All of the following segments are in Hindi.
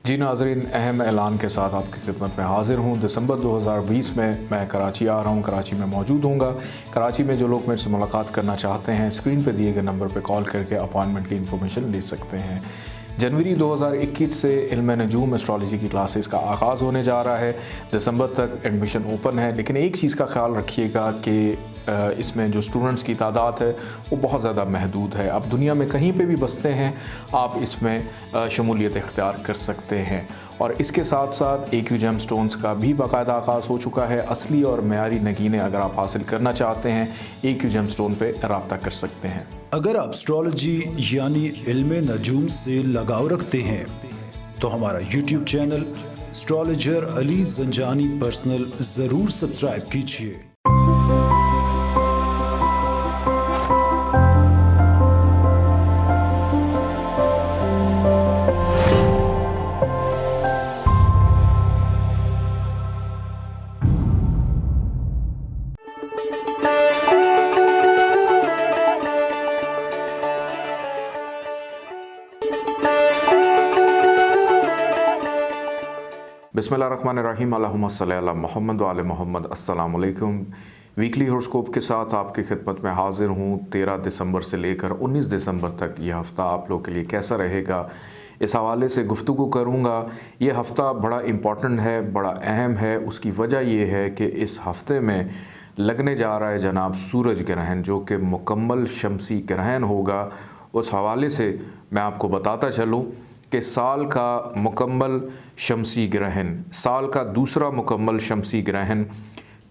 जी नाज़रीन, अहम ऐलान के साथ आपकी खिदमत में हाज़िर हूँ। दिसंबर 2020 में मैं कराची आ रहा हूँ, कराची में मौजूद होऊंगा। कराची में जो लोग मेरे से मुलाकात करना चाहते हैं, स्क्रीन पे दिए गए नंबर पे कॉल करके अपॉइंटमेंट की इन्फॉर्मेशन ले सकते हैं। जनवरी 2021 से इल्म नजूम एस्ट्रोलॉजी की क्लासेस का आगाज़ होने जा रहा है। दिसंबर तक एडमिशन ओपन है, लेकिन एक चीज़ का ख्याल रखिएगा कि इसमें जो स्टूडेंट्स की तादाद है वो बहुत ज़्यादा महदूद है। आप दुनिया में कहीं पे भी बसते हैं, आप इसमें शमूलियत इख्तियार कर सकते हैं। और इसके साथ साथ AQ जेमस्टोन्स का भी बाकायदा आगाज़ हो चुका है। असली और मेयारी नगीने अगर आप हासिल करना चाहते हैं, AQ जेमस्टोन पे रब्ता कर सकते हैं। अगर आप एस्ट्रोलॉजी यानी इल्म नजूम से लगाव रखते हैं तो हमारा YouTube channel astrologer Ali Zanjani personal ज़रूर सब्सक्राइब कीजिए। बिस्मिल्लाहिर्रहमानिर्रहीम, अल्लाहुम्मा सल्ली अला मुहम्मद व आले मुहम्मद। अस्सलाम वालेकुम। वीकली हॉरोस्कोप के साथ आपकी खिदमत में हाज़िर हूँ। 13 दिसंबर से लेकर 19 दिसंबर तक यह हफ़्ता आप लोग के लिए कैसा रहेगा, इस हवाले से गुफ्तगू करूँगा। ये हफ़्ता बड़ा इम्पॉर्टेंट है, बड़ा अहम है। उसकी वजह यह है कि इस हफ़्ते में लगने जा रहा है जनाब सूरज ग्रहण, जो कि मुकम्मल शमसी ग्रहण होगा। उस हवाले से मैं आपको बताता चलूँ कि साल का मुकम्मल शमसी ग्रहण, साल का दूसरा मुकम्मल शमसी ग्रहण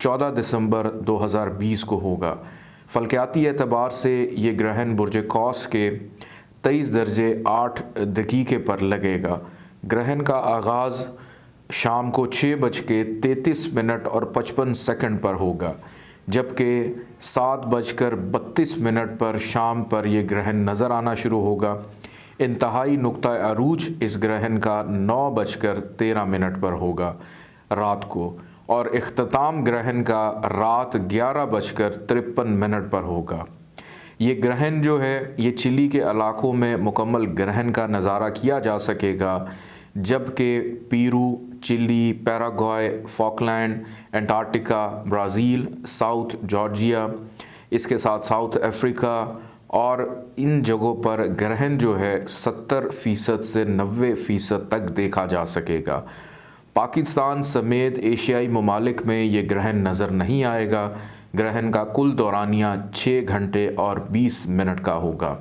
14 दिसंबर 2020 को होगा। फ़ल्कियाती एतबार से ये ग्रहण बुर्ज कौस के 23 दर्जे 8 दकीके पर लगेगा। ग्रहण का आगाज़ शाम को 6:33 और 55 सेकंड पर होगा, जबकि 7:32 पर शाम पर यह ग्रहण नज़र आना शुरू होगा। इंतहाई नुक्ता अरूज इस ग्रहण का 9:13 पर होगा रात को, और इख्तिताम ग्रहण का रात 11:53 पर होगा। ये ग्रहण जो है ये चिली के इलाकों में मुकम्मल ग्रहण का नज़ारा किया जा सकेगा, जबकि Peru, Chile, Paraguay, Falkland, Antarctica, Brazil, South Georgia, इसके साथ साउथ अफ्रीका और इन जगहों पर ग्रहण जो है 70% से 90% तक देखा जा सकेगा। पाकिस्तान समेत एशियाई ममालिक में ये ग्रहण नज़र नहीं आएगा। ग्रहण का कुल दौरानिया 6 घंटे और 20 मिनट का होगा।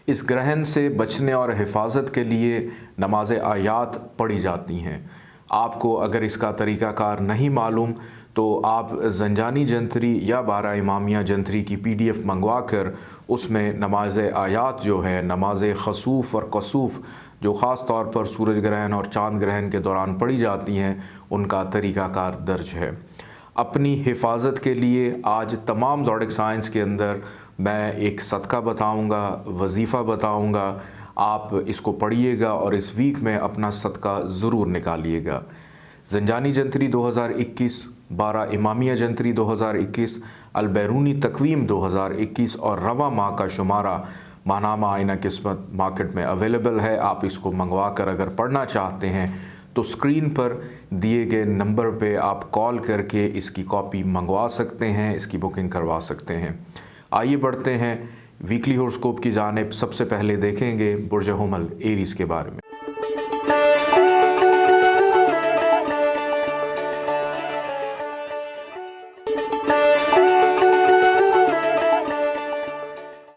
इस ग्रहण से बचने और हिफाजत के लिए नमाज आयात पढ़ी जाती हैं। आपको अगर इसका तरीक़ाकार नहीं मालूम तो आप ज़ंजानी जंतरी या 12 इमामिया जंतरी की PDF मंगवा कर उसमें नमाज आयात जो है, नमाज खसूफ़ और कसूफ़ जो ख़ास तौर पर सूरज ग्रहण और चाँद ग्रहण के दौरान पढ़ी जाती हैं, उनका तरीक़ाकार दर्ज है। अपनी हिफाजत के लिए आज तमाम ज़ोडिक साइंस के अंदर मैं एक सदका बताऊँगा, वजीफ़ा बताऊँगा। आप इसको पढ़िएगा और इस वीक में अपना सदका ज़रूर निकालिएगा। ज़ंजानी जंतरी 2021, 12 इमामिया जंतरी 2021, अलबैरूनी तकवीम 2021 और रवा माह का शुमारा माहनामा आइना किस्मत मार्केट में अवेलेबल है। आप इसको मंगवा कर अगर पढ़ना चाहते हैं तो स्क्रीन पर दिए गए नंबर पे आप कॉल करके इसकी कॉपी मंगवा सकते हैं, इसकी बुकिंग करवा सकते हैं। आइए बढ़ते हैं वीकली हॉरोस्कोप की जानिब। सबसे पहले देखेंगे बुर्ज हुमल एरीज़ के बारे में।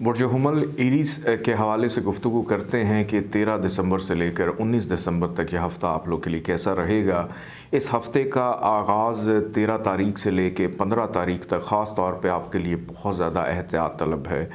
बुर्ज हुमल एरीज़ के हवाले से गुफ्तगू करते हैं कि 13 दिसंबर से लेकर 19 दिसंबर तक यह हफ़्ता आप लोग के लिए कैसा रहेगा। इस हफ़्ते का आगाज़ 13 तारीख से लेकर 15 तारीख तक ख़ास तौर पे आपके लिए बहुत ज़्यादा एहतियात तलब है।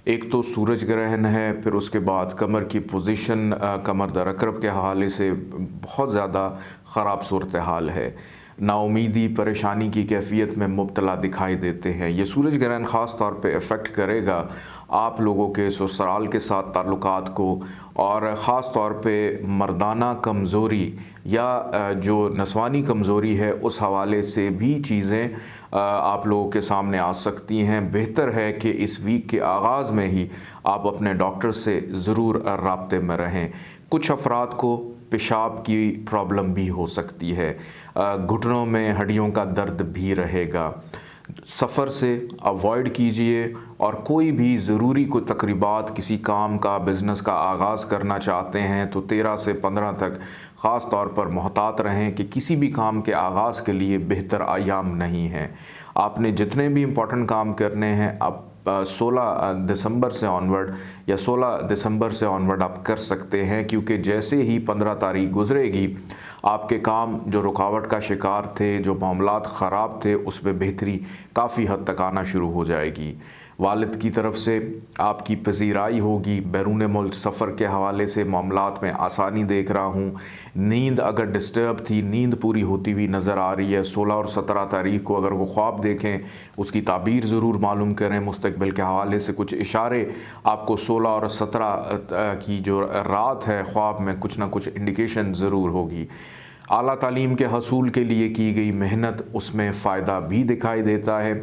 एक तो सूरज ग्रहण है, फिर उसके बाद कमर की पोजीशन कमर दरकरब के हवाले से बहुत ज़्यादा ख़राब सूरत हाल है। नाउमीदी, परेशानी की कैफियत में मुब्तला दिखाई देते हैं। ये सूरज ग्रहण ख़ास तौर पे अफेक्ट करेगा आप लोगों के ससुराल के साथ ताल्लुकात को, और ख़ास तौर पे मर्दाना कमज़ोरी या जो नस्वानी कमज़ोरी है उस हवाले से भी चीज़ें आप लोगों के सामने आ सकती हैं। बेहतर है कि इस वीक के आगाज़ में ही आप अपने डॉक्टर से ज़रूर राब्ते में रहें। कुछ अफराद को पेशाब की प्रॉब्लम भी हो सकती है, घुटनों में हड्डियों का दर्द भी रहेगा। सफ़र से अवॉइड कीजिए और कोई भी ज़रूरी कोई तकरीबात, किसी काम का, बिज़नेस का आगाज़ करना चाहते हैं तो 13 से 15 तक ख़ास तौर पर मोहतात रहें कि किसी भी काम के आगाज़ के लिए बेहतर अयाम नहीं है। आपने जितने भी इम्पोर्टेंट काम करने हैं आप 16 दिसंबर से ऑनवर्ड या 16 दिसंबर से ऑनवर्ड आप कर सकते हैं, क्योंकि जैसे ही 15 तारीख गुजरेगी आपके काम जो रुकावट का शिकार थे, जो मामलात ख़राब थे, उसमें बेहतरी काफ़ी हद तक आना शुरू हो जाएगी। वालिद की तरफ से आपकी पजीराई होगी। बैरून मुल्क सफ़र के हवाले से मामलात में आसानी देख रहा हूँ। नींद अगर डिस्टर्ब थी, नींद पूरी होती हुई नज़र आ रही है। 16 और 17 तारीख को अगर वो ख्वाब देखें, उसकी ताबीर ज़रूर मालूम करें। मुस्तकबिल के हवाले से कुछ इशारे आपको 16 और 17 की जो रात है ख्वाब में कुछ ना कुछ इंडिकेशन ज़रूर होगी। आला तालीम के हसूल के लिए की गई मेहनत, उसमें फ़ायदा भी दिखाई देता है।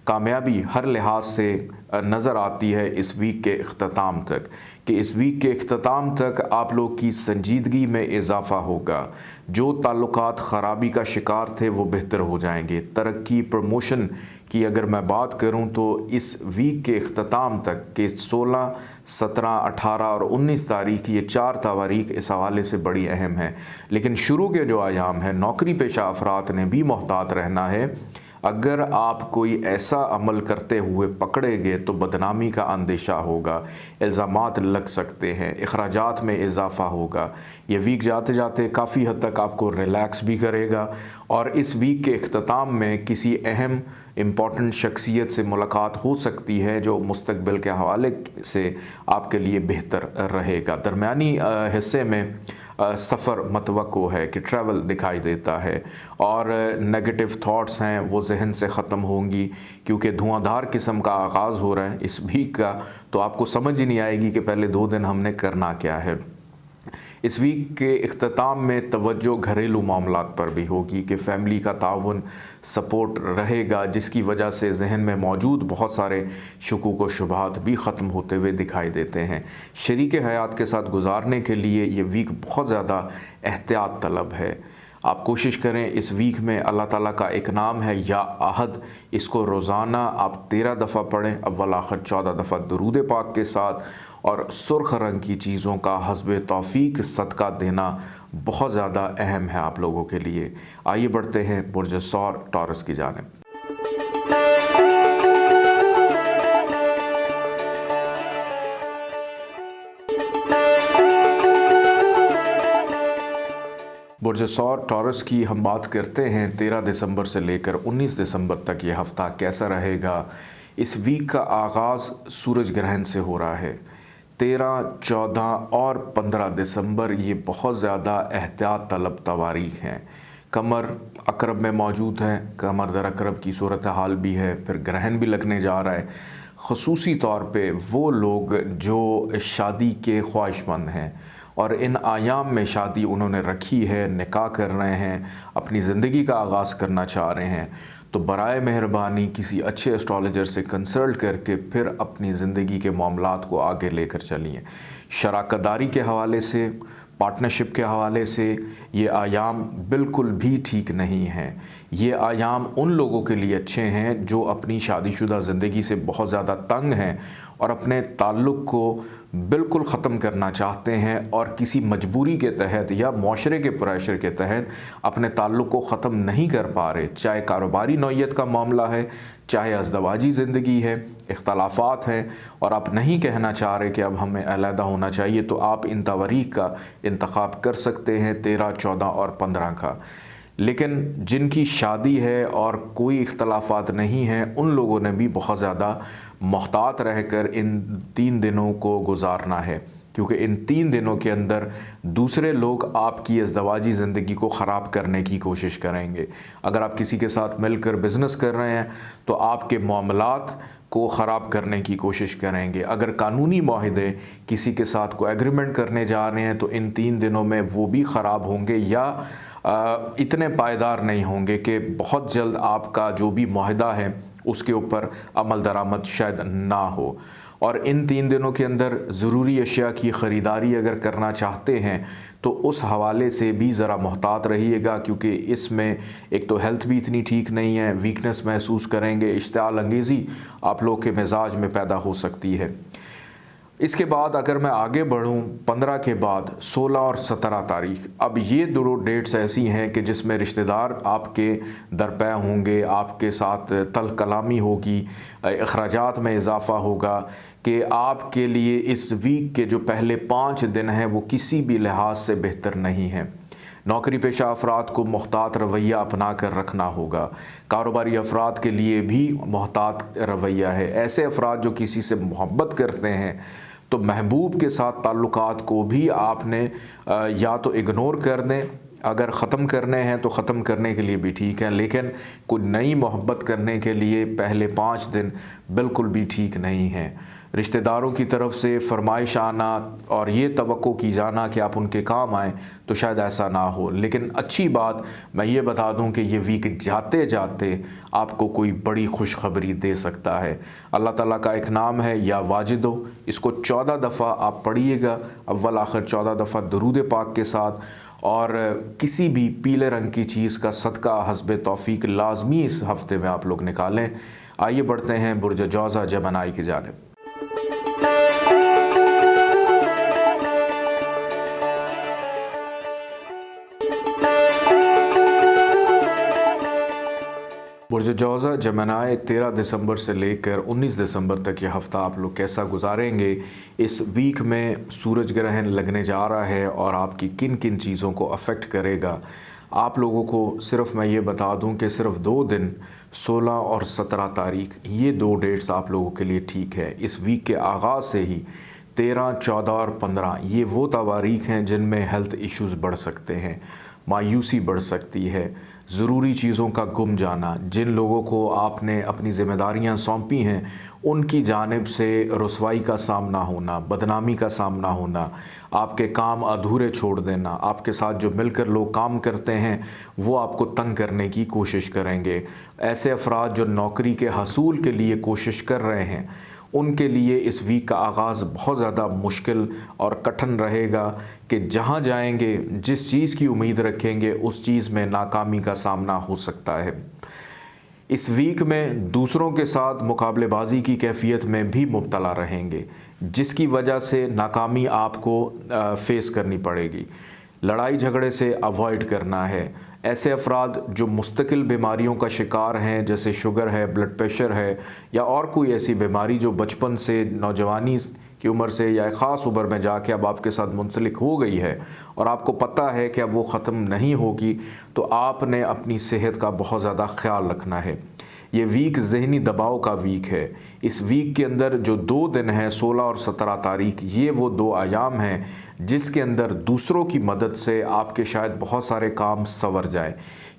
कामयाबी हर लिहाज से नज़र आती है इस वीक के इख्तिताम तक, कि इस वीक के इख्तिताम तक आप लोग की संजीदगी में इजाफ़ा होगा। जो ताल्लुकात ख़राबी का शिकार थे वो बेहतर हो जाएंगे। तरक्की, प्रमोशन की अगर मैं बात करूं तो इस वीक के इख्तिताम तक के 16, 17, 18 और 19 तारीख, ये 4 तारीख इस हवाले से बड़ी अहम है। लेकिन शुरू के जो आयाम है, नौकरी पेशा अफराद ने भी मोहतात रहना है। अगर आप कोई ऐसा अमल करते हुए पकड़े गए तो बदनामी का अंदेशा होगा, इल्ज़ामात लग सकते हैं, अखराजात में इजाफ़ा होगा। ये वीक जाते जाते काफ़ी हद तक आपको रिलैक्स भी करेगा और इस वीक के इख्तिताम में किसी अहम इम्पॉर्टेंट शख्सियत से मुलाकात हो सकती है जो मुस्तकबिल के हवाले से आपके लिए बेहतर रहेगा। दरमियानी हिस्से में सफ़र मतवक्को है कि ट्रैवल दिखाई देता है और नेगेटिव थॉट्स हैं वो जहन से ख़त्म होंगी, क्योंकि धुआंधार किस्म का आगाज़ हो रहा है इस वीक का, तो आपको समझ ही नहीं आएगी कि पहले 2 दिन हमने करना क्या है। इस वीक के इख्तिताम में तवज्जो घरेलू मामलात पर भी होगी कि फ़ैमिली का ताउन, सपोर्ट रहेगा, जिसकी वजह से जहन में मौजूद बहुत सारे शुकूक व शुबहात भी ख़त्म होते हुए दिखाई देते हैं। शरीक हयात के साथ गुजारने के लिए ये वीक बहुत ज़्यादा एहतियात तलब है। आप कोशिश करें इस वीक में अल्लाह ताला का एक नाम है या अहद, इसको रोज़ाना आप 13 दफ़ा पढ़ें, अव्वल आखिर 14 दफ़ा दुरूद पाक के साथ, और सुर्ख रंग की चीज़ों का हस्बे तौफीक सदका देना बहुत ज़्यादा अहम है आप लोगों के लिए। आइए बढ़ते हैं बुर्ज सौर टॉरस की जानिब। बुर्ज सौर टॉरस की हम बात करते हैं। 13 दिसंबर से लेकर 19 दिसंबर तक ये हफ़्ता कैसा रहेगा। इस वीक का आगाज़ सूरज ग्रहण से हो रहा है। 13, 14 और 15 दिसंबर ये बहुत ज़्यादा एहतियात तलब तवारीख़ हैं। कमर अकरब में मौजूद है, कमर दर अकरब की सूरत हाल भी है, फिर ग्रहण भी लगने जा रहा है। ख़ुसूसी तौर पे वो लोग जो शादी के ख्वाहिशमंद हैं और इन आयाम में शादी उन्होंने रखी है, निकाह कर रहे हैं, अपनी ज़िंदगी का आगाज़ करना चाह रहे हैं, तो बराए मेहरबानी किसी अच्छे एस्ट्रोलॉजर से कंसल्ट करके फिर अपनी ज़िंदगी के मामलात को आगे लेकर चलिए। शराकतदारी के हवाले से, पार्टनरशिप के हवाले से ये आयाम बिल्कुल भी ठीक नहीं हैं। ये आयाम उन लोगों के लिए अच्छे हैं जो अपनी शादीशुदा ज़िंदगी से बहुत ज़्यादा तंग हैं और अपने ताल्लुक़ को बिल्कुल ख़त्म करना चाहते हैं और किसी मजबूरी के तहत या माशरे के प्रेशर के तहत अपने ताल्लुक़ को ख़त्म नहीं कर पा रहे। चाहे कारोबारी नौयत का मामला है, चाहे अज़दवाजी ज़िंदगी है, इख्तलाफात हैं और आप नहीं कहना चाह रहे कि अब हमें अलहदा होना चाहिए, तो आप इन तवारीख़ का इंतखाब कर सकते हैं 13, 14 और 15 का। लेकिन जिनकी शादी है और कोई इख्तलाफात नहीं हैं, उन लोगों ने भी बहुत ज़्यादा मोहतात रहकर इन 3 दिनों को गुजारना है, क्योंकि इन 3 दिनों के अंदर दूसरे लोग आपकी अज़दवाजी ज़िंदगी को ख़राब करने की कोशिश करेंगे। अगर आप किसी के साथ मिलकर बिज़नेस कर रहे हैं तो आपके मामलात को ख़राब करने की कोशिश करेंगे। अगर कानूनी माहिदे किसी के साथ कोई एग्रीमेंट करने जा रहे हैं तो इन 3 दिनों में वो भी ख़राब होंगे या इतने पायदार नहीं होंगे कि बहुत जल्द आपका जो भी माहिदा है उसके ऊपर अमल दरामद शायद ना हो। और इन 3 दिनों के अंदर ज़रूरी अशिया की ख़रीदारी अगर करना चाहते हैं तो उस हवाले से भी ज़रा मोहतात रहिएगा, क्योंकि इसमें एक तो हेल्थ भी इतनी ठीक नहीं है, वीकनेस महसूस करेंगे, इश्तियाल अंगेज़ी आप लोग के मिजाज में पैदा हो सकती है। इसके बाद अगर मैं आगे बढ़ूं 15 के बाद 16 और 17 तारीख, अब ये 2 डेट्स ऐसी हैं कि जिसमें रिश्तेदार आपके दरपे होंगे, आपके साथ तल कलामी होगी, अखराजात में इजाफ़ा होगा कि आपके लिए इस वीक के जो पहले 5 दिन हैं वो किसी भी लिहाज से बेहतर नहीं हैं। नौकरी पेशा अफराद को मोहतात रवैया अपना कर रखना होगा। कारोबारी अफराद के लिए भी मोहतात रवैया है। ऐसे अफराद जो किसी से मोहब्बत करते हैं तो महबूब के साथ ताल्लुकात को भी आपने या तो इग्नोर कर दें, अगर ख़त्म करने हैं तो ख़त्म करने के लिए भी ठीक है, लेकिन कोई नई मोहब्बत करने के लिए पहले 5 दिन बिल्कुल भी ठीक नहीं हैं। रिश्तेदारों की तरफ से फरमाइश आना और ये तवक्को की जाना कि आप उनके काम आएँ तो शायद ऐसा ना हो, लेकिन अच्छी बात मैं ये बता दूं कि ये वीक जाते जाते आपको कोई बड़ी खुशखबरी दे सकता है। अल्लाह ताला का एक नाम है या वाजिदो, इसको 14 दफ़ा आप पढ़िएगा, अव्वल आखिर 14 दफ़ा दुरूद पाक के साथ, और किसी भी पीले रंग की चीज़ का सदका हस्ब तौफीक लाजमी इस हफ़्ते में आप लोग निकालें। आइए बढ़ते हैं बुर्ज जौज़ा जमनाई की जानिब। बुर्ज जौज़ा जमनाई 13 दिसंबर से लेकर 19 दिसंबर तक यह हफ़्ता आप लोग कैसा गुजारेंगे, इस वीक में सूरज ग्रहण लगने जा रहा है और आपकी किन किन चीज़ों को अफेक्ट करेगा। आप लोगों को सिर्फ मैं ये बता दूं कि सिर्फ 2 दिन 16 और 17 तारीख, ये 2 डेट्स आप लोगों के लिए ठीक है। इस वीक के आगाज़ से ही 13, 14 और 15 ये वो तवारीख हैं जिनमें हेल्थ इश्यूज़ बढ़ सकते हैं, मायूसी बढ़ सकती है, ज़रूरी चीज़ों का गुम जाना, जिन लोगों को आपने अपनी ज़िम्मेदारियां सौंपी हैं उनकी जानिब से रुसवाई का सामना होना, बदनामी का सामना होना, आपके काम अधूरे छोड़ देना, आपके साथ जो मिलकर लोग काम करते हैं वो आपको तंग करने की कोशिश करेंगे। ऐसे अफराद जो नौकरी के हसूल के लिए कोशिश कर रहे हैं उनके लिए इस वीक का आगाज़ बहुत ज़्यादा मुश्किल और कठिन रहेगा कि जहाँ जाएंगे, जिस चीज़ की उम्मीद रखेंगे उस चीज़ में नाकामी का सामना हो सकता है। इस वीक में दूसरों के साथ मुकाबलेबाजी की कैफियत में भी मुब्तला रहेंगे, जिसकी वजह से नाकामी आपको फेस करनी पड़ेगी। लड़ाई झगड़े से अवॉइड करना है। ऐसे अफराद जो मुस्तकिल बीमारियों का शिकार हैं, जैसे शुगर है, ब्लड प्रेशर है या और कोई ऐसी बीमारी जो बचपन से, नौजवानी की उम्र से या ख़ास उम्र में जाके अब आपके साथ मुंसलिक हो गई है और आपको पता है कि अब वो ख़त्म नहीं होगी, तो आपने अपनी सेहत का बहुत ज़्यादा ख्याल रखना है। ये वीक ज़हनी दबाव का वीक है। इस वीक के अंदर जो 2 दिन हैं 16 और 17 तारीख, ये वो 2 आयाम हैं जिसके अंदर दूसरों की मदद से आपके शायद बहुत सारे काम संवर जाए।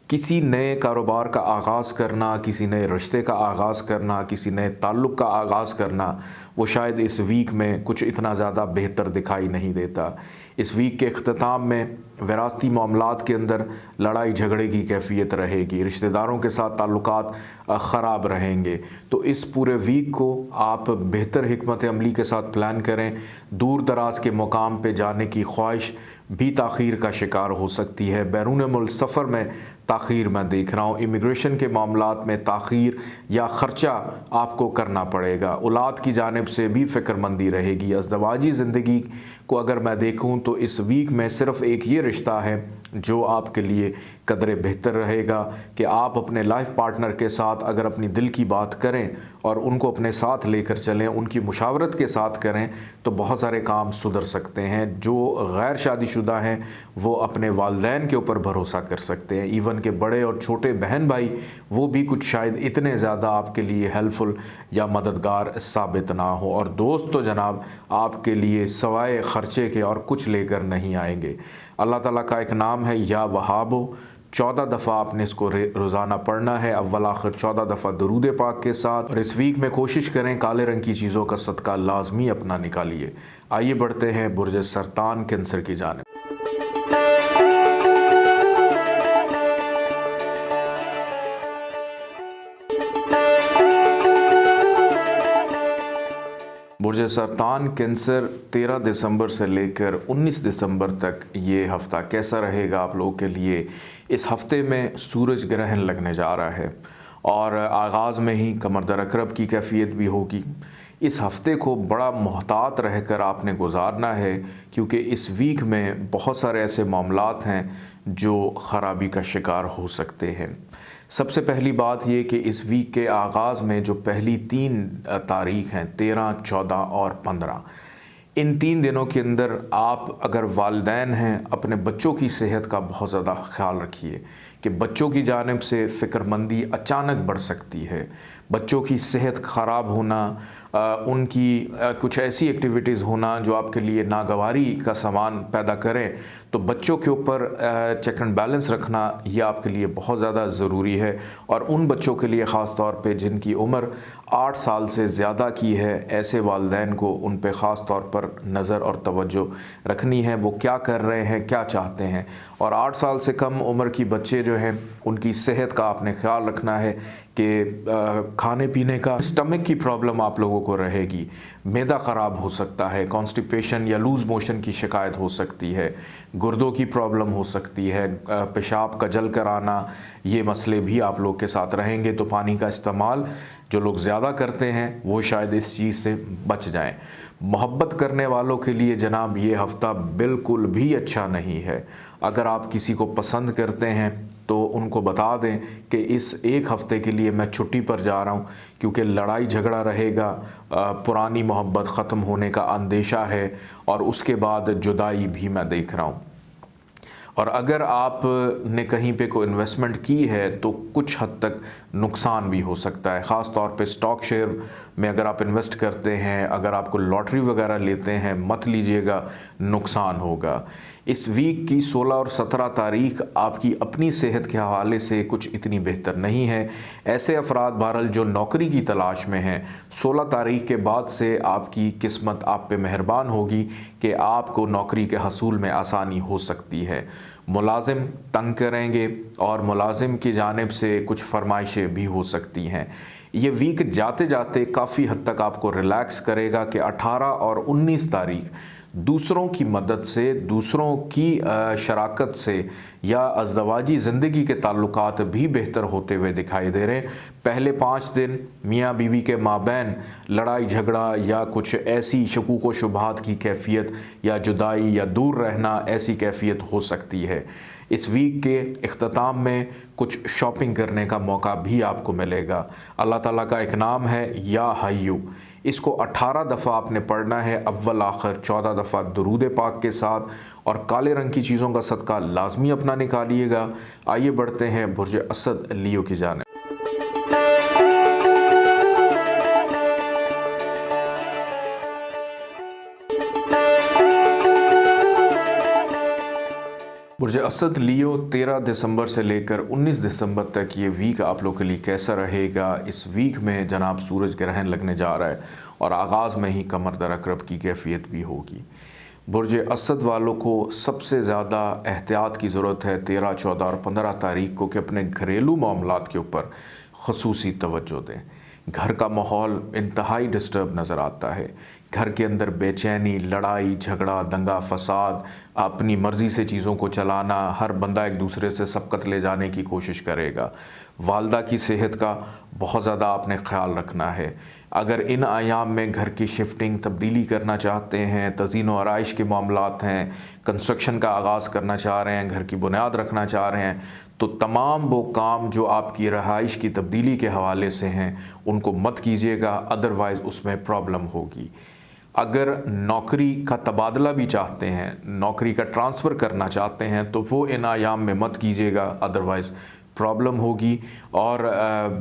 किसी नए कारोबार का आगाज़ करना, किसी नए रिश्ते का आगाज़ करना, किसी नए ताल्लुक़ का आगाज़ करना, वो शायद इस वीक में कुछ इतना ज़्यादा बेहतर दिखाई नहीं देता। इस वीक के अख्ताम में विरासती मामलात के अंदर लड़ाई झगड़े की कैफियत रहेगी, रिश्तेदारों के साथ ताल्लुकात ख़राब रहेंगे। तो इस पूरे वीक को आप बेहतर हिकमत अमली के साथ प्लान करें। दूर दराज के मुकाम पे जाने की ख्वाहिश भी ताख़ीर का शिकार हो सकती है। बैरून मुल्क सफ़र में ताख़ीर मैं देख रहा हूँ, इमिग्रेशन के मामलात में ताख़ीर या ख़र्चा आपको करना पड़ेगा। औलाद की जानिब से भी फ़िक्रमंदी रहेगी। अज़दवाजी ज़िंदगी को अगर मैं देखूँ तो इस वीक में सिर्फ़ एक ये रिश्ता है जो आपके लिए कदरे बेहतर रहेगा कि आप अपने लाइफ पार्टनर के साथ अगर अपनी दिल की बात करें और उनको अपने साथ लेकर चलें, उनकी मुशावरत के साथ करें, तो बहुत सारे काम सुधर सकते हैं। जो गैर शादीशुदा हैं वो अपने वालिदैन के ऊपर भरोसा कर सकते हैं। इवन के बड़े और छोटे बहन भाई वो भी कुछ शायद इतने ज़्यादा आपके लिए हेल्पफुल या मददगार साबित ना हो। और दोस्त तो जनाब आपके लिए सवाए ख़र्चे के और कुछ लेकर नहीं आएंगे। अल्लाह ताला का एक नाम है या वहाबो। 14 दफ़ा आपने इसको रोज़ाना पढ़ना है, अव्वल आखिर 14 दफ़ा दुरूद पाक के साथ। और इस वीक में कोशिश करें काले रंग की चीज़ों का सदका लाजमी अपना निकालिए। आइए बढ़ते हैं बुर्ज सरतान कैंसर की जानिब। बुर्ज सरतान कैंसर 13 दिसंबर से लेकर 19 दिसंबर तक ये हफ़्ता कैसा रहेगा आप लोगों के लिए। इस हफ़्ते में सूरज ग्रहण लगने जा रहा है और आगाज़ में ही कमर दर अकरब की कैफियत भी होगी। इस हफ़्ते को बड़ा मोहतात रहकर आपने गुजारना है, क्योंकि इस वीक में बहुत सारे ऐसे मामलात हैं जो ख़राबी का शिकार हो सकते हैं। सबसे पहली बात ये कि इस वीक के आगाज़ में जो पहली 3 तारीख हैं 13, 14 और 15, इन 3 दिनों के अंदर आप अगर वालिदैन हैं अपने बच्चों की सेहत का बहुत ज़्यादा ख्याल रखिए कि बच्चों की जानिब से फ़िक्रमंदी अचानक बढ़ सकती है। बच्चों की सेहत ख़राब होना, उनकी कुछ ऐसी एक्टिविटीज़ होना जो आपके लिए नागवारी का सामान पैदा करें, तो बच्चों के ऊपर चेक एंड बैलेंस रखना यह आपके लिए बहुत ज़्यादा ज़रूरी है। और उन बच्चों के लिए ख़ास तौर पे जिनकी उम्र 8 साल से ज़्यादा की है, ऐसे वालिदैन को उन पे ख़ास तौर पर नज़र और तवज्जो रखनी है, वो क्या कर रहे हैं, क्या चाहते हैं। और 8 साल से कम उम्र की बच्चे जो हैं उनकी सेहत का आपने ख्याल रखना है कि खाने पीने का, स्टमक की प्रॉब्लम आप लोगों को रहेगी, मैदा ख़राब हो सकता है, कॉन्स्टिपेशन या लूज़ मोशन की शिकायत हो सकती है, गुर्दों की प्रॉब्लम हो सकती है, पेशाब का जल कर आना, ये मसले भी आप लोग के साथ रहेंगे। तो पानी का इस्तेमाल जो लोग ज़्यादा करते हैं वो शायद इस चीज़ से बच जाएं। मोहब्बत करने वालों के लिए जनाब ये हफ़्ता बिल्कुल भी अच्छा नहीं है। अगर आप किसी को पसंद करते हैं तो उनको बता दें कि इस एक हफ़्ते के लिए मैं छुट्टी पर जा रहा हूँ, क्योंकि लड़ाई झगड़ा रहेगा, पुरानी मोहब्बत ख़त्म होने का अंदेशा है और उसके बाद जुदाई भी मैं देख रहा हूँ। और अगर आपने कहीं पे कोई इन्वेस्टमेंट की है तो कुछ हद तक नुकसान भी हो सकता है। ख़ास तौर पे स्टॉक शेयर में अगर आप इन्वेस्ट करते हैं, अगर आपको लॉटरी वगैरह लेते हैं, मत लीजिएगा, नुकसान होगा। इस वीक की 16 और 17 तारीख आपकी अपनी सेहत के हवाले से कुछ इतनी बेहतर नहीं है। ऐसे अफराद बहरहाल जो नौकरी की तलाश में हैं, 16 तारीख के बाद से आपकी किस्मत आप पे मेहरबान होगी कि आपको नौकरी के हसूल में आसानी हो सकती है। मुलाजिम तंग करेंगे और मुलाजिम की जानिब से कुछ फरमाइशें भी हो सकती हैं। ये वीक जाते जाते काफ़ी हद तक आपको रिलैक्स करेगा कि 18 और 19 तारीख दूसरों की मदद से, दूसरों की शराकत से या अज़दवाजी ज़िंदगी के ताल्लुकात भी बेहतर होते हुए दिखाई दे रहे हैं। पहले 5 दिन मियाँ बीवी के माबैन लड़ाई झगड़ा या कुछ ऐसी शकूक व शुबहात की कैफियत या जुदाई या दूर रहना, ऐसी कैफियत हो सकती है। इस वीक के इख्तिताम में कुछ शॉपिंग करने का मौका भी आपको मिलेगा। अल्लाह ताला का एक नाम है या हय्यू, इसको 18 दफ़ा आपने पढ़ना है, अव्वल आखिर 14 दफ़ा दुरूद पाक के साथ, और काले रंग की चीज़ों का सदका लाजमी अपना निकालिएगा। आइए बढ़ते हैं बुर्ज असद लियो की जानिब। बुर्ज असद लियो 13 दिसंबर से लेकर 19 दिसंबर तक ये वीक आप लोग के लिए कैसा रहेगा। इस वीक में जनाब सूरज ग्रहण लगने जा रहा है और आगाज़ में ही कमर दर अकरब की कैफियत भी होगी। बुर्ज असद वालों को सबसे ज़्यादा एहतियात की ज़रूरत है 13, 14 और 15 तारीख को कि अपने घरेलू मामलात के ऊपर ख़ुसूसी तवज्जो दें। घर का माहौल इंतहाई डिस्टर्ब नज़र आता है। घर के अंदर बेचैनी, लड़ाई झगड़ा, दंगा फसाद, अपनी मर्ज़ी से चीज़ों को चलाना, हर बंदा एक दूसरे से सबकत ले जाने की कोशिश करेगा। वालदा की सेहत का बहुत ज़्यादा आपने ख्याल रखना है। अगर इन आयाम में घर की शिफ्टिंग तब्दीली करना चाहते हैं, तज़ीन व आराइश के मामलात हैं, कंस्ट्रक्शन का आगाज़ करना चाह रहे हैं, घर की बुनियाद रखना चाह रहे हैं, तो तमाम वो काम जो आपकी रहाइश की तब्दीली के हवाले से हैं उनको मत कीजिएगा, अदरवाइज़ उसमें प्रॉब्लम होगी। अगर नौकरी का तबादला भी चाहते हैं, नौकरी का ट्रांसफ़र करना चाहते हैं, तो वो इन आयाम में मत कीजिएगा, अदरवाइज़ प्रॉब्लम होगी और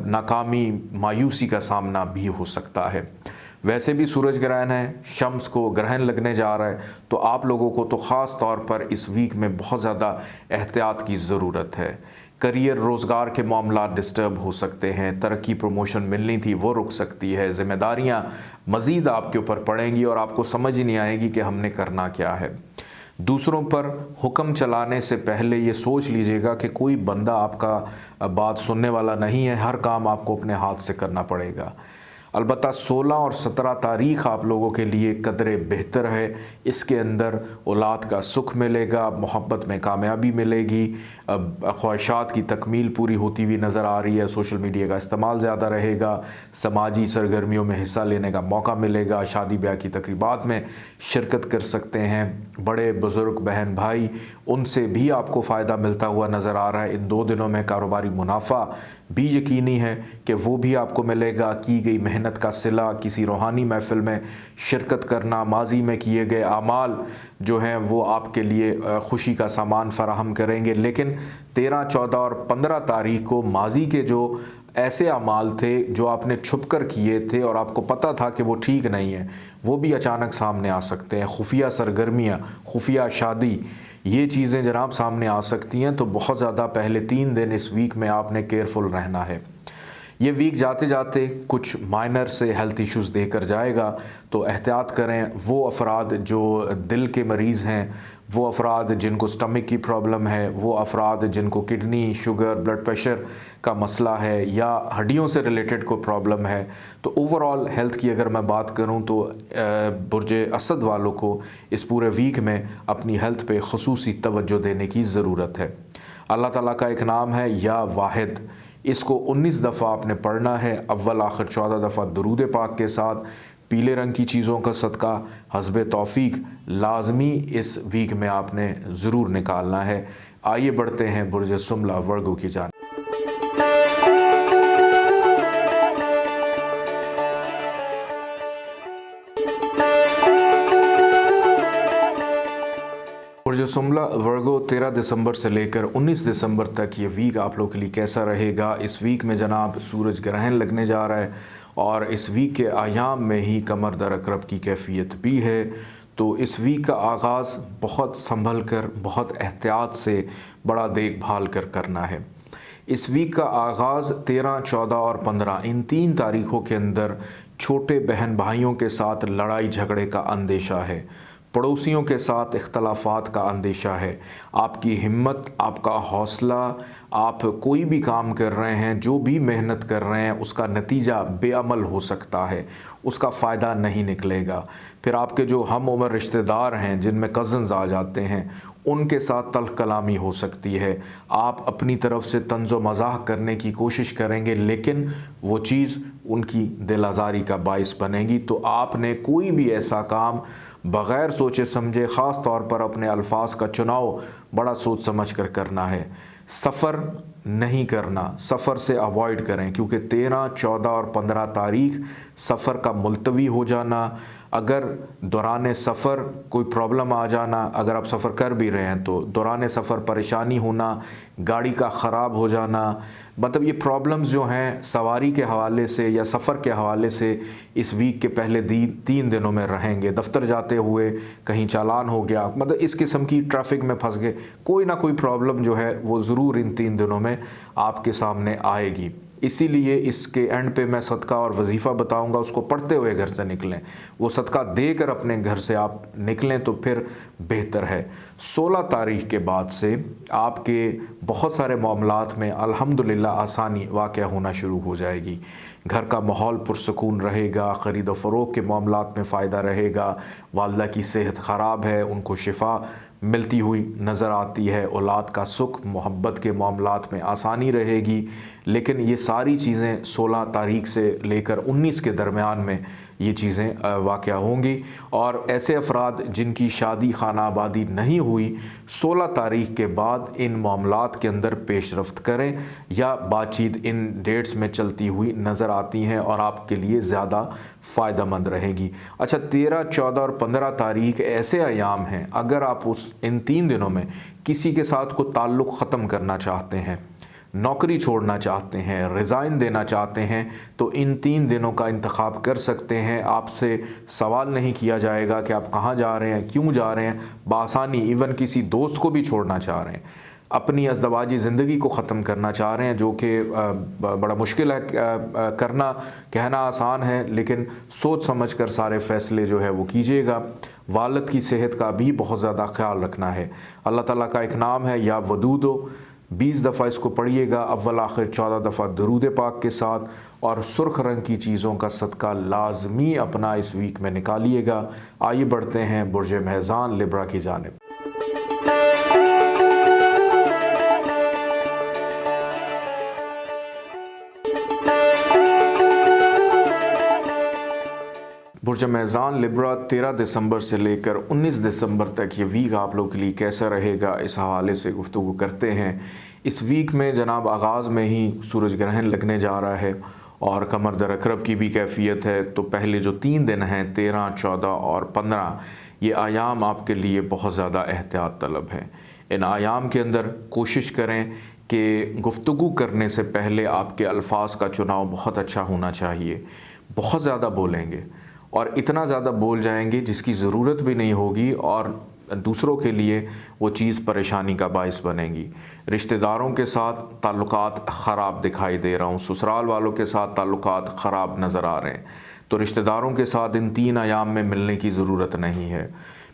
नाकामी, मायूसी का सामना भी हो सकता है। वैसे भी सूरज ग्रहण है, शम्स को ग्रहण लगने जा रहा है, तो आप लोगों को तो ख़ास तौर पर इस वीक में बहुत ज़्यादा एहतियात की ज़रूरत है। करियर, रोज़गार के मामला डिस्टर्ब हो सकते हैं, तरक्की प्रमोशन मिलनी थी वो रुक सकती है, ज़िम्मेदारियाँ मज़ीद आपके ऊपर पड़ेंगी और आपको समझ ही नहीं आएगी कि हमने करना क्या है। दूसरों पर हुक्म चलाने से पहले ये सोच लीजिएगा कि कोई बंदा आपका बात सुनने वाला नहीं है, हर काम आपको अपने हाथ से करना पड़ेगा। अलबत्ता 16 और 17 तारीख आप लोगों के लिए कदरे बेहतर है। इसके अंदर औलाद का सुख मिलेगा, मोहब्बत में कामयाबी मिलेगी, ख्वाहिशात की तकमील पूरी होती हुई नज़र आ रही है। सोशल मीडिया का इस्तेमाल ज़्यादा रहेगा, समाजी सरगर्मियों में हिस्सा लेने का मौका मिलेगा, शादी ब्याह की तकरीबात में शिरकत कर सकते हैं। बड़े बुज़ुर्ग बहन भाई, उनसे भी आपको फ़ायदा मिलता हुआ नज़र आ रहा है। इन 2 दिनों में कारोबारी मुनाफा भी यकीनी है कि वो भी आपको मिलेगा। की गई मेहनत का सिला, किसी रूहानी महफ़िल में शिरकत करना, माजी में किए गए आमाल जो हैं वो आपके लिए खुशी का सामान फराहम करेंगे। लेकिन 13, 14 और 15 तारीख को माजी के जो ऐसे अमाल थे जो आपने छुप कर किए थे और आपको पता था कि वो ठीक नहीं है, वो भी अचानक सामने आ सकते हैं। खुफिया सरगर्मियाँ, खुफिया शादी, ये चीज़ें जनाब सामने आ सकती हैं। तो बहुत ज़्यादा पहले 3 दिन इस वीक में आपने केयरफुल रहना है। ये वीक जाते जाते कुछ माइनर से हेल्थ इश्यूज़ देकर जाएगा, तो एहतियात करें। वो अफराद जो दिल के मरीज़ हैं, वो अफराद जिनको स्टमक की प्रॉब्लम है, वो अफराद जिनको किडनी, शुगर, ब्लड प्रेशर का मसला है या हड्डियों से रिलेटेड कोई प्रॉब्लम है, तो ओवरऑल हेल्थ की अगर मैं बात करूं तो बुर्ज असद वालों को इस पूरे वीक में अपनी हेल्थ पे ख़ुसूसी तवज्जो देने की ज़रूरत है। अल्लाह ताला का एक नाम है या वाहिद, इसको 19 दफ़ा आपने पढ़ना है, अव्वल आखिर 14 दफ़ा दुरूद पाक के साथ। पीले रंग की चीज़ों का सदका हस्बे तौफीक लाजमी इस वीक में आपने ज़रूर निकालना है। आइए बढ़ते हैं बुर्ज सुमला वर्गो की जानिब। बुर्ज सुमला वर्गो 13 दिसंबर से लेकर 19 दिसंबर तक ये वीक आप लोगों के लिए कैसा रहेगा। इस वीक में जनाब सूरज ग्रहण लगने जा रहा है और इस वीक के आयाम में ही कमर दर अकरब की कैफियत भी है। तो इस वीक का आगाज़ बहुत संभल कर, बहुत एहतियात से, बड़ा देखभाल कर करना है। इस वीक का आगाज़ 13, 14 और 15 इन 3 तारीख़ों के अंदर छोटे बहन भाइयों के साथ लड़ाई झगड़े का अंदेशा है, पड़ोसियों के साथ इख्तलाफात का अंदेशा है। आपकी हिम्मत, आपका हौसला, आप कोई भी काम कर रहे हैं, जो भी मेहनत कर रहे हैं, उसका नतीजा बेअमल हो सकता है, उसका फ़ायदा नहीं निकलेगा। फिर आपके जो हम उम्र रिश्तेदार हैं, जिनमें कज़न्स आ जाते हैं, उनके साथ तल्ख़ कलामी हो सकती है। आप अपनी तरफ से तंज़ो मज़ाक करने की कोशिश करेंगे, लेकिन वो चीज़ उनकी दिल आज़ारी का बाइस बनेगी। तो आपने कोई भी ऐसा काम बग़ैर सोचे समझे, ख़ास तौर पर अपने अल्फाज का चुनाव बड़ा सोच समझ कर करना है। सफ़र नहीं करना, सफ़र से अवॉइड करें, क्योंकि 13, 14 और 15 तारीख सफ़र का मुलतवी हो जाना, अगर दौरान सफ़र कोई प्रॉब्लम आ जाना, अगर आप सफ़र कर भी रहे हैं तो दौरान सफ़र परेशानी होना, गाड़ी का ख़राब हो जाना, मतलब ये प्रॉब्लम्स जो हैं सवारी के हवाले से या सफ़र के हवाले से इस वीक के पहले 3 दिनों में रहेंगे। दफ्तर जाते हुए कहीं चालान हो गया, मतलब इस किस्म की ट्रैफिक में फंस गए, कोई ना कोई प्रॉब्लम जो है वो ज़रूर इन 3 दिनों में आपके सामने आएगी। इसीलिए इसके एंड पे मैं सदका और वजीफ़ा बताऊंगा, उसको पढ़ते हुए घर से निकलें, वो सदका देकर अपने घर से आप निकलें तो फिर बेहतर है। 16 तारीख के बाद से आपके बहुत सारे मामलात में अल्हम्दुलिल्लाह आसानी वाक़या होना शुरू हो जाएगी। घर का माहौल पुरसकून रहेगा, ख़रीद व फ़रोख्त के मामलात में फ़ायदा रहेगा। वालिदा की सेहत ख़राब है, उनको शिफा मिलती हुई नज़र आती है। औलाद का सुख, मोहब्बत के मामलात में आसानी रहेगी। लेकिन ये सारी चीज़ें 16 तारीख से लेकर 19 के दरमियान में ये चीज़ें वाक़या होंगी। और ऐसे अफराद जिनकी शादी खाना आबादी नहीं हुई, 16 तारीख के बाद इन मामलात के अंदर पेशरफ्त करें, या बातचीत इन डेट्स में चलती हुई नज़र आती हैं और आपके लिए ज़्यादा फ़ायदेमंद रहेगी। अच्छा, 13, 14 और 15 तारीख ऐसे अयाम हैं, अगर आप इन 3 दिनों में किसी के साथ को ताल्लुक़ ख़त्म करना चाहते हैं, नौकरी छोड़ना चाहते हैं, रिज़ाइन देना चाहते हैं, तो इन 3 दिनों का इंतखाब कर सकते हैं। आपसे सवाल नहीं किया जाएगा कि आप कहाँ जा रहे हैं, क्यों जा रहे हैं, बासानी इवन किसी दोस्त को भी छोड़ना चाह रहे हैं, अपनी अज़दवाजी ज़िंदगी को ख़त्म करना चाह रहे हैं, जो कि बड़ा मुश्किल है करना, कहना आसान है, लेकिन सोच समझ कर सारे फ़ैसले जो है वो कीजिएगा। वालिद की सेहत का भी बहुत ज़्यादा ख्याल रखना है। अल्लाह ताला का एक नाम है या वदूदो, 20 दफ़ा इसको पढ़िएगा, अव्वल आखिर 14 दफ़ा दरूद पाक के साथ, और सुर्ख रंग की चीज़ों का सदका लाजमी अपना इस वीक में निकालिएगा। आइए बढ़ते हैं बुर्ज मेहज़ान लिब्रा की जानिब। बुर्ज मेहज़ान लिब्रा 13 दिसंबर से लेकर 19 दिसंबर तक ये वीक आप लोगों के लिए कैसा रहेगा, इस हवाले से गुफ्तगू करते हैं। इस वीक में जनाब आगाज़ में ही सूरज ग्रहण लगने जा रहा है और कमर दर अकरब की भी कैफियत है। तो पहले जो 3 दिन हैं 13, 14 और 15, ये आयाम आपके लिए बहुत ज़्यादा एहतियात तलब हैं। इन आयाम के अंदर कोशिश करें कि गुफ्तगू करने से पहले आपके अल्फाज का चुनाव बहुत अच्छा होना चाहिए। बहुत ज़्यादा बोलेंगे और इतना ज़्यादा बोल जाएंगे जिसकी ज़रूरत भी नहीं होगी और दूसरों के लिए वो चीज़ परेशानी का बाइस बनेगी। रिश्तेदारों के साथ ताल्लुकात ख़राब दिखाई दे रहा हूँ, ससुराल वालों के साथ ताल्लुकात ख़राब नज़र आ रहे हैं, तो रिश्तेदारों के साथ इन 3 अयाम में मिलने की ज़रूरत नहीं है।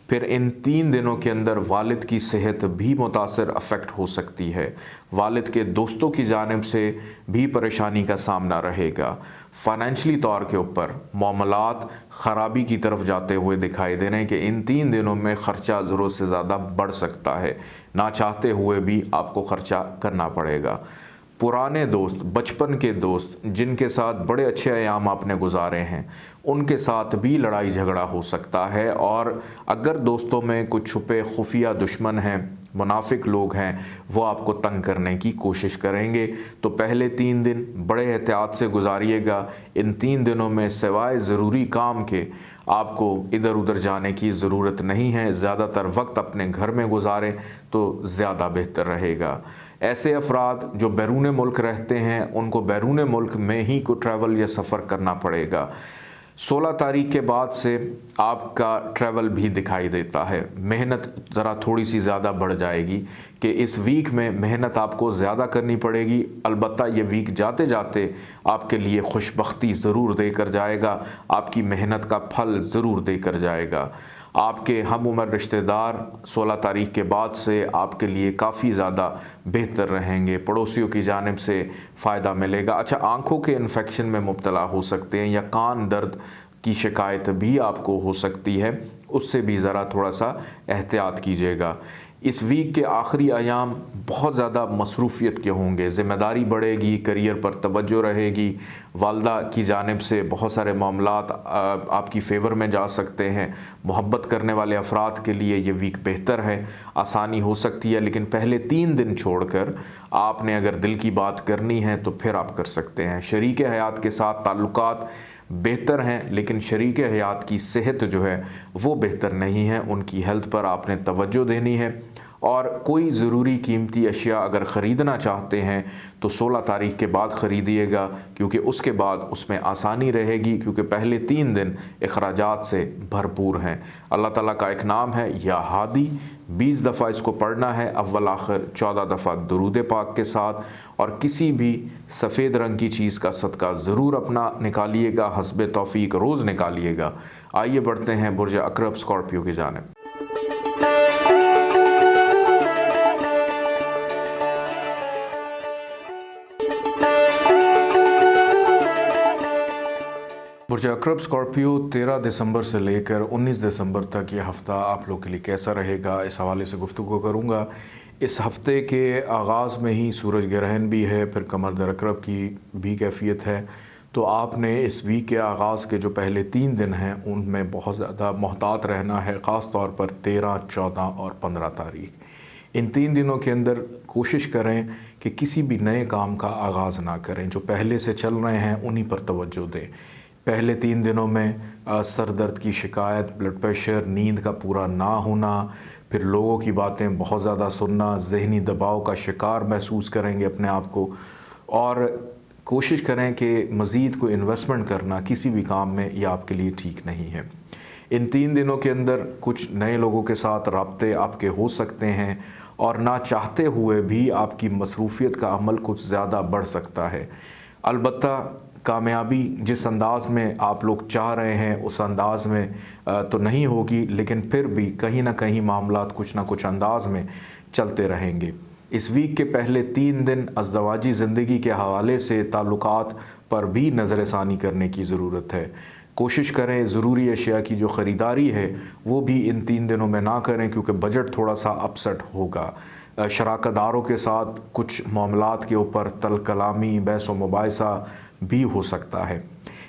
फिर इन 3 दिनों के अंदर वालिद की सेहत भी मुतासर अफेक्ट हो सकती है, वालिद के दोस्तों की जानिब से भी परेशानी का सामना रहेगा। फ़ाइनेंशली तौर के ऊपर मामलात ख़राबी की तरफ जाते हुए दिखाई दे रहे हैं कि इन 3 दिनों में ख़र्चा ज़रूरत से ज़्यादा बढ़ सकता है, ना चाहते हुए भी आपको ख़र्चा करना पड़ेगा। पुराने दोस्त, बचपन के दोस्त जिनके साथ बड़े अच्छे अयाम आपने गुजारे हैं, उनके साथ भी लड़ाई झगड़ा हो सकता है। और अगर दोस्तों में कुछ छुपे खुफिया दुश्मन हैं, मुनाफिक लोग हैं, वो आपको तंग करने की कोशिश करेंगे। तो पहले 3 दिन बड़े एहतियात से गुजारिएगा। इन 3 दिनों में सिवाय ज़रूरी काम के आपको इधर उधर जाने की ज़रूरत नहीं है। ज़्यादातर वक्त अपने घर में गुजारें तो ज़्यादा बेहतर रहेगा। ऐसे अफराद जो बैरून मुल्क रहते हैं, उनको बैरून मुल्क में ही को ट्रैवल या सफ़र करना पड़ेगा। 16 तारीख के बाद से आपका ट्रैवल भी दिखाई देता है। मेहनत ज़रा थोड़ी सी ज़्यादा बढ़ जाएगी कि इस वीक में मेहनत आपको ज़्यादा करनी पड़ेगी। अलबत्ता ये वीक जाते जाते आपके लिए खुशबख्ती ज़रूर देकर जाएगा, आपकी मेहनत का फल ज़रूर देकर जाएगा। आपके हम उम्र रिश्तेदार 16 तारीख के बाद से आपके लिए काफ़ी ज़्यादा बेहतर रहेंगे, पड़ोसियों की जानिब से फ़ायदा मिलेगा। अच्छा, आँखों के इन्फेक्शन में मुब्तला हो सकते हैं या कान दर्द की शिकायत भी आपको हो सकती है, उससे भी ज़रा थोड़ा सा एहतियात कीजिएगा। इस वीक के आखिरी अयाम बहुत ज़्यादा मसरूफ़ियत के होंगे, ज़िम्मेदारी बढ़ेगी, करियर पर तवज्जो रहेगी, वालदा की जानिब से बहुत सारे मामलात आपकी फ़ेवर में जा सकते हैं। मोहब्बत करने वाले अफराद के लिए ये वीक बेहतर है, आसानी हो सकती है। लेकिन पहले 3 दिन छोड़कर आपने अगर दिल की बात करनी है तो फिर आप कर सकते हैं। शरीक हयात के साथ ताल्लुकात बेहतर हैं, लेकिन शरीक हयात की सेहत जो है वो बेहतर नहीं है। उनकी हेल्थ पर आपने तवज्जो देनी है। और कोई ज़रूरी कीमती अशिया अगर ख़रीदना चाहते हैं तो 16 तारीख के बाद ख़रीदिएगा, क्योंकि उसके बाद उसमें आसानी रहेगी, क्योंकि पहले 3 दिन अखराजात से भरपूर हैं। अल्लाह ताला का एक नाम है या हादी, 20 दफ़ा इसको पढ़ना है, अव्वल आखिर 14 दफ़ा दरूद पाक के साथ। और किसी भी सफ़ेद रंग की चीज़ का सदका ज़रूर अपना निकालिएगा, हस्बे तौफीक रोज़ निकालिएगा। आइए बढ़ते हैं बुर्ज अकरब स्कॉर्पियो की जानिब। बुर्ज अकरब स्कॉर्पियो 13 दिसंबर से लेकर 19 दिसंबर तक ये हफ़्ता आप लोग के लिए कैसा रहेगा, इस हवाले से गुफ्तगू करूँगा। इस हफ़्ते के आगाज़ में ही सूरज ग्रहण भी है, फिर कमर दर अकरब की भी कैफियत है। तो आपने इस वीक के आगाज़ के जो पहले 3 दिन हैं उनमें बहुत ज़्यादा मोहतात रहना है, ख़ास तौर पर 13, 14 और 15 तारीख। इन 3 दिनों के अंदर कोशिश करें कि किसी भी नए काम का आगाज़ ना करें, जो पहले से चल रहे हैं उन्हीं पर तवज्जो दें। पहले 3 दिनों में सर दर्द की शिकायत, ब्लड प्रेशर, नींद का पूरा ना होना, फिर लोगों की बातें बहुत ज़्यादा सुनना, ज़हनी दबाव का शिकार महसूस करेंगे अपने आप को। और कोशिश करें कि मज़ीद कोई इन्वेस्टमेंट करना किसी भी काम में यह आपके लिए ठीक नहीं है। इन 3 दिनों के अंदर कुछ नए लोगों के साथ राब्ते आपके हो सकते हैं और ना चाहते हुए भी आपकी मसरूफ़ियत का अमल कुछ ज़्यादा बढ़ सकता है। अलबत्ता कामयाबी जिस अंदाज़ में आप लोग चाह रहे हैं उस अंदाज़ में तो नहीं होगी, लेकिन फिर भी कहीं ना कहीं मामलात कुछ ना कुछ अंदाज़ में चलते रहेंगे। इस वीक के पहले 3 दिन अज़दवाजी ज़िंदगी के हवाले से ताल्लुकात पर भी नज़रसानी करने की ज़रूरत है। कोशिश करें ज़रूरी अशिया की जो ख़रीदारी है वो भी इन 3 दिनों में ना करें, क्योंकि बजट थोड़ा सा अपसेट होगा। शराकतदारों के साथ कुछ मामलात के ऊपर तल कलामी, बहस व मुबाहिसा भी हो सकता है।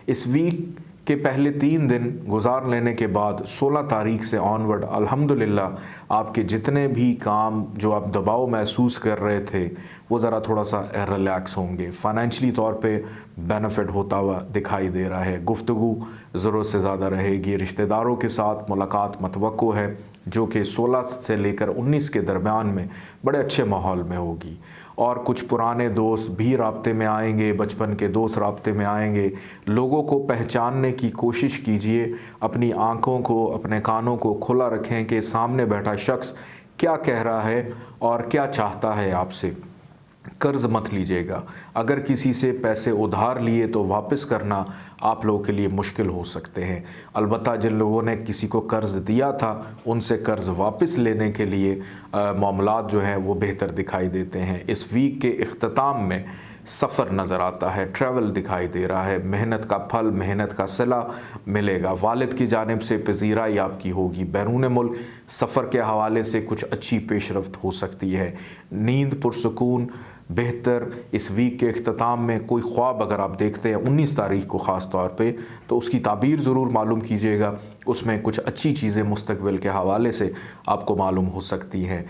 इस वीक के पहले 3 दिन गुजार लेने के बाद 16 तारीख से ऑनवर्ड अल्हम्दुलिल्लाह आपके जितने भी काम जो आप दबाव महसूस कर रहे थे वो ज़रा थोड़ा सा रिलैक्स होंगे। फ़ाइनेंशली तौर पे बेनिफिट होता हुआ दिखाई दे रहा है। गुफ्तगू ज़रूरत से ज़्यादा रहेगी। रिश्तेदारों के साथ मुलाकात मतवक्को है जो कि 16 से लेकर 19 के दरमियान में बड़े अच्छे माहौल में होगी। और कुछ पुराने दोस्त भी राब्ते में आएंगे, बचपन के दोस्त राब्ते में आएंगे। लोगों को पहचानने की कोशिश कीजिए, अपनी आँखों को, अपने कानों को खुला रखें कि सामने बैठा शख्स क्या कह रहा है और क्या चाहता है आपसे। कर्ज़ मत लीजिएगा। अगर किसी से पैसे उधार लिए तो वापस करना आप लोगों के लिए मुश्किल हो सकते हैं। अलबत्ता जिन लोगों ने किसी को कर्ज़ दिया था उनसे कर्ज़ वापस लेने के लिए मामलात जो हैं वो बेहतर दिखाई देते हैं। इस वीक के इख्तिताम में सफ़र नज़र आता है, ट्रैवल दिखाई दे रहा है। मेहनत का फल, मेहनत का सिला मिलेगा। वालिद की जानिब से पजीराई आपकी होगी। बैरून मुल्क सफ़र के हवाले से कुछ अच्छी पेशरफ्त हो सकती है। नींद पुरसकून बेहतर। इस वीक के इख्तिताम में कोई ख्वाब अगर आप देखते हैं 19 तारीख को ख़ास तौर पे, तो उसकी ताबीर ज़रूर मालूम कीजिएगा। उसमें कुछ अच्छी चीज़ें मुस्तकबिल के हवाले से आपको मालूम हो सकती हैं।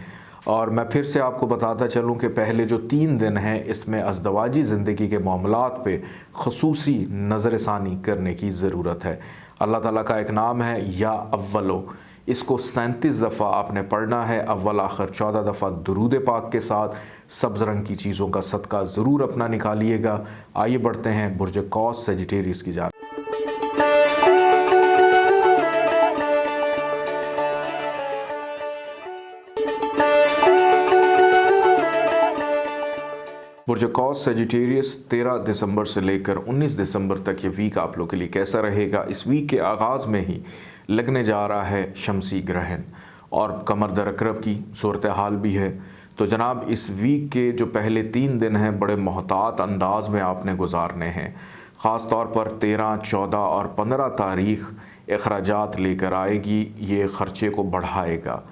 और मैं फिर से आपको बताता चलूँ कि पहले जो 3 दिन हैं इसमें अज़दवाजी ज़िंदगी के मामलात पे ख़ुसूसी नज़रसानी करने की ज़रूरत है। अल्लाह ताला का एक नाम है या अव्वलो, इसको 37 दफ़ा आपने पढ़ना है। अव्वल आखिर 14 दफ़ा दुरूद पाक के साथ सब्ज़ रंग की चीज़ों का सदका ज़रूर अपना निकालिएगा। आइए बढ़ते हैं बुर्ज कौस सेजिटेरियस की जानिब। बुर्ज कौस सेजिटेरियस 13 दिसंबर से लेकर 19 दिसंबर तक ये वीक आप लोग के लिए कैसा रहेगा। इस वीक के आगाज़ में ही लगने जा रहा है शमसी ग्रहण और कमर दर अकरब की सूरत हाल भी है। तो जनाब इस वीक के जो पहले 3 दिन हैं बड़े मोहतात अंदाज में आपने गुजारने हैं। ख़ास तौर पर 13, 14 और 15 तारीख अखराजात लेकर आएगी, ये ख़र्चे को बढ़ाएगा।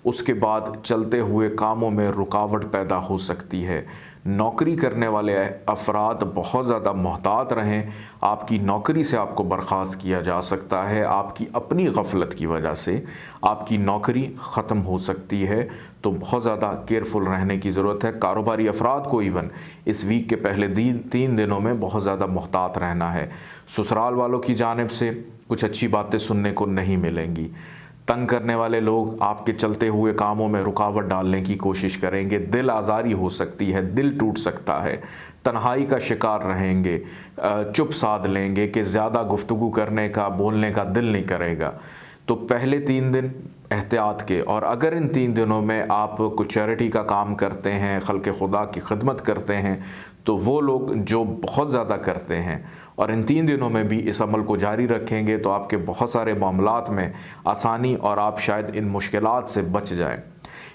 उसके बाद चलते हुए कामों में रुकावट पैदा हो सकती है। नौकरी करने वाले अफराद बहुत ज़्यादा मोहतात रहें। आपकी नौकरी से आपको बर्खास्त किया जा सकता है। आपकी अपनी गफलत की वजह से आपकी नौकरी ख़त्म हो सकती है, तो बहुत ज़्यादा केयरफुल रहने की ज़रूरत है। कारोबारी अफराद को इवन इस वीक के पहले 3 दिनों में बहुत ज़्यादा मोहतात रहना है। ससुराल वालों की जानिब से कुछ अच्छी बातें सुनने को नहीं मिलेंगी। तंग करने वाले लोग आपके चलते हुए कामों में रुकावट डालने की कोशिश करेंगे। दिल आज़ारी हो सकती है, दिल टूट सकता है, तन्हाई का शिकार रहेंगे, चुप साध लेंगे कि ज़्यादा गुफ्तगू करने का, बोलने का दिल नहीं करेगा। तो पहले 3 दिन एहतियात के, और अगर इन 3 दिनों में आप कुछ चैरिटी का काम करते हैं, खल्क़ खुदा की खिदमत करते हैं, तो वो लोग जो बहुत ज़्यादा करते हैं और इन 3 दिनों में भी इस अमल को जारी रखेंगे तो आपके बहुत सारे मामलात में आसानी और आप शायद इन मुश्किलात से बच जाएं।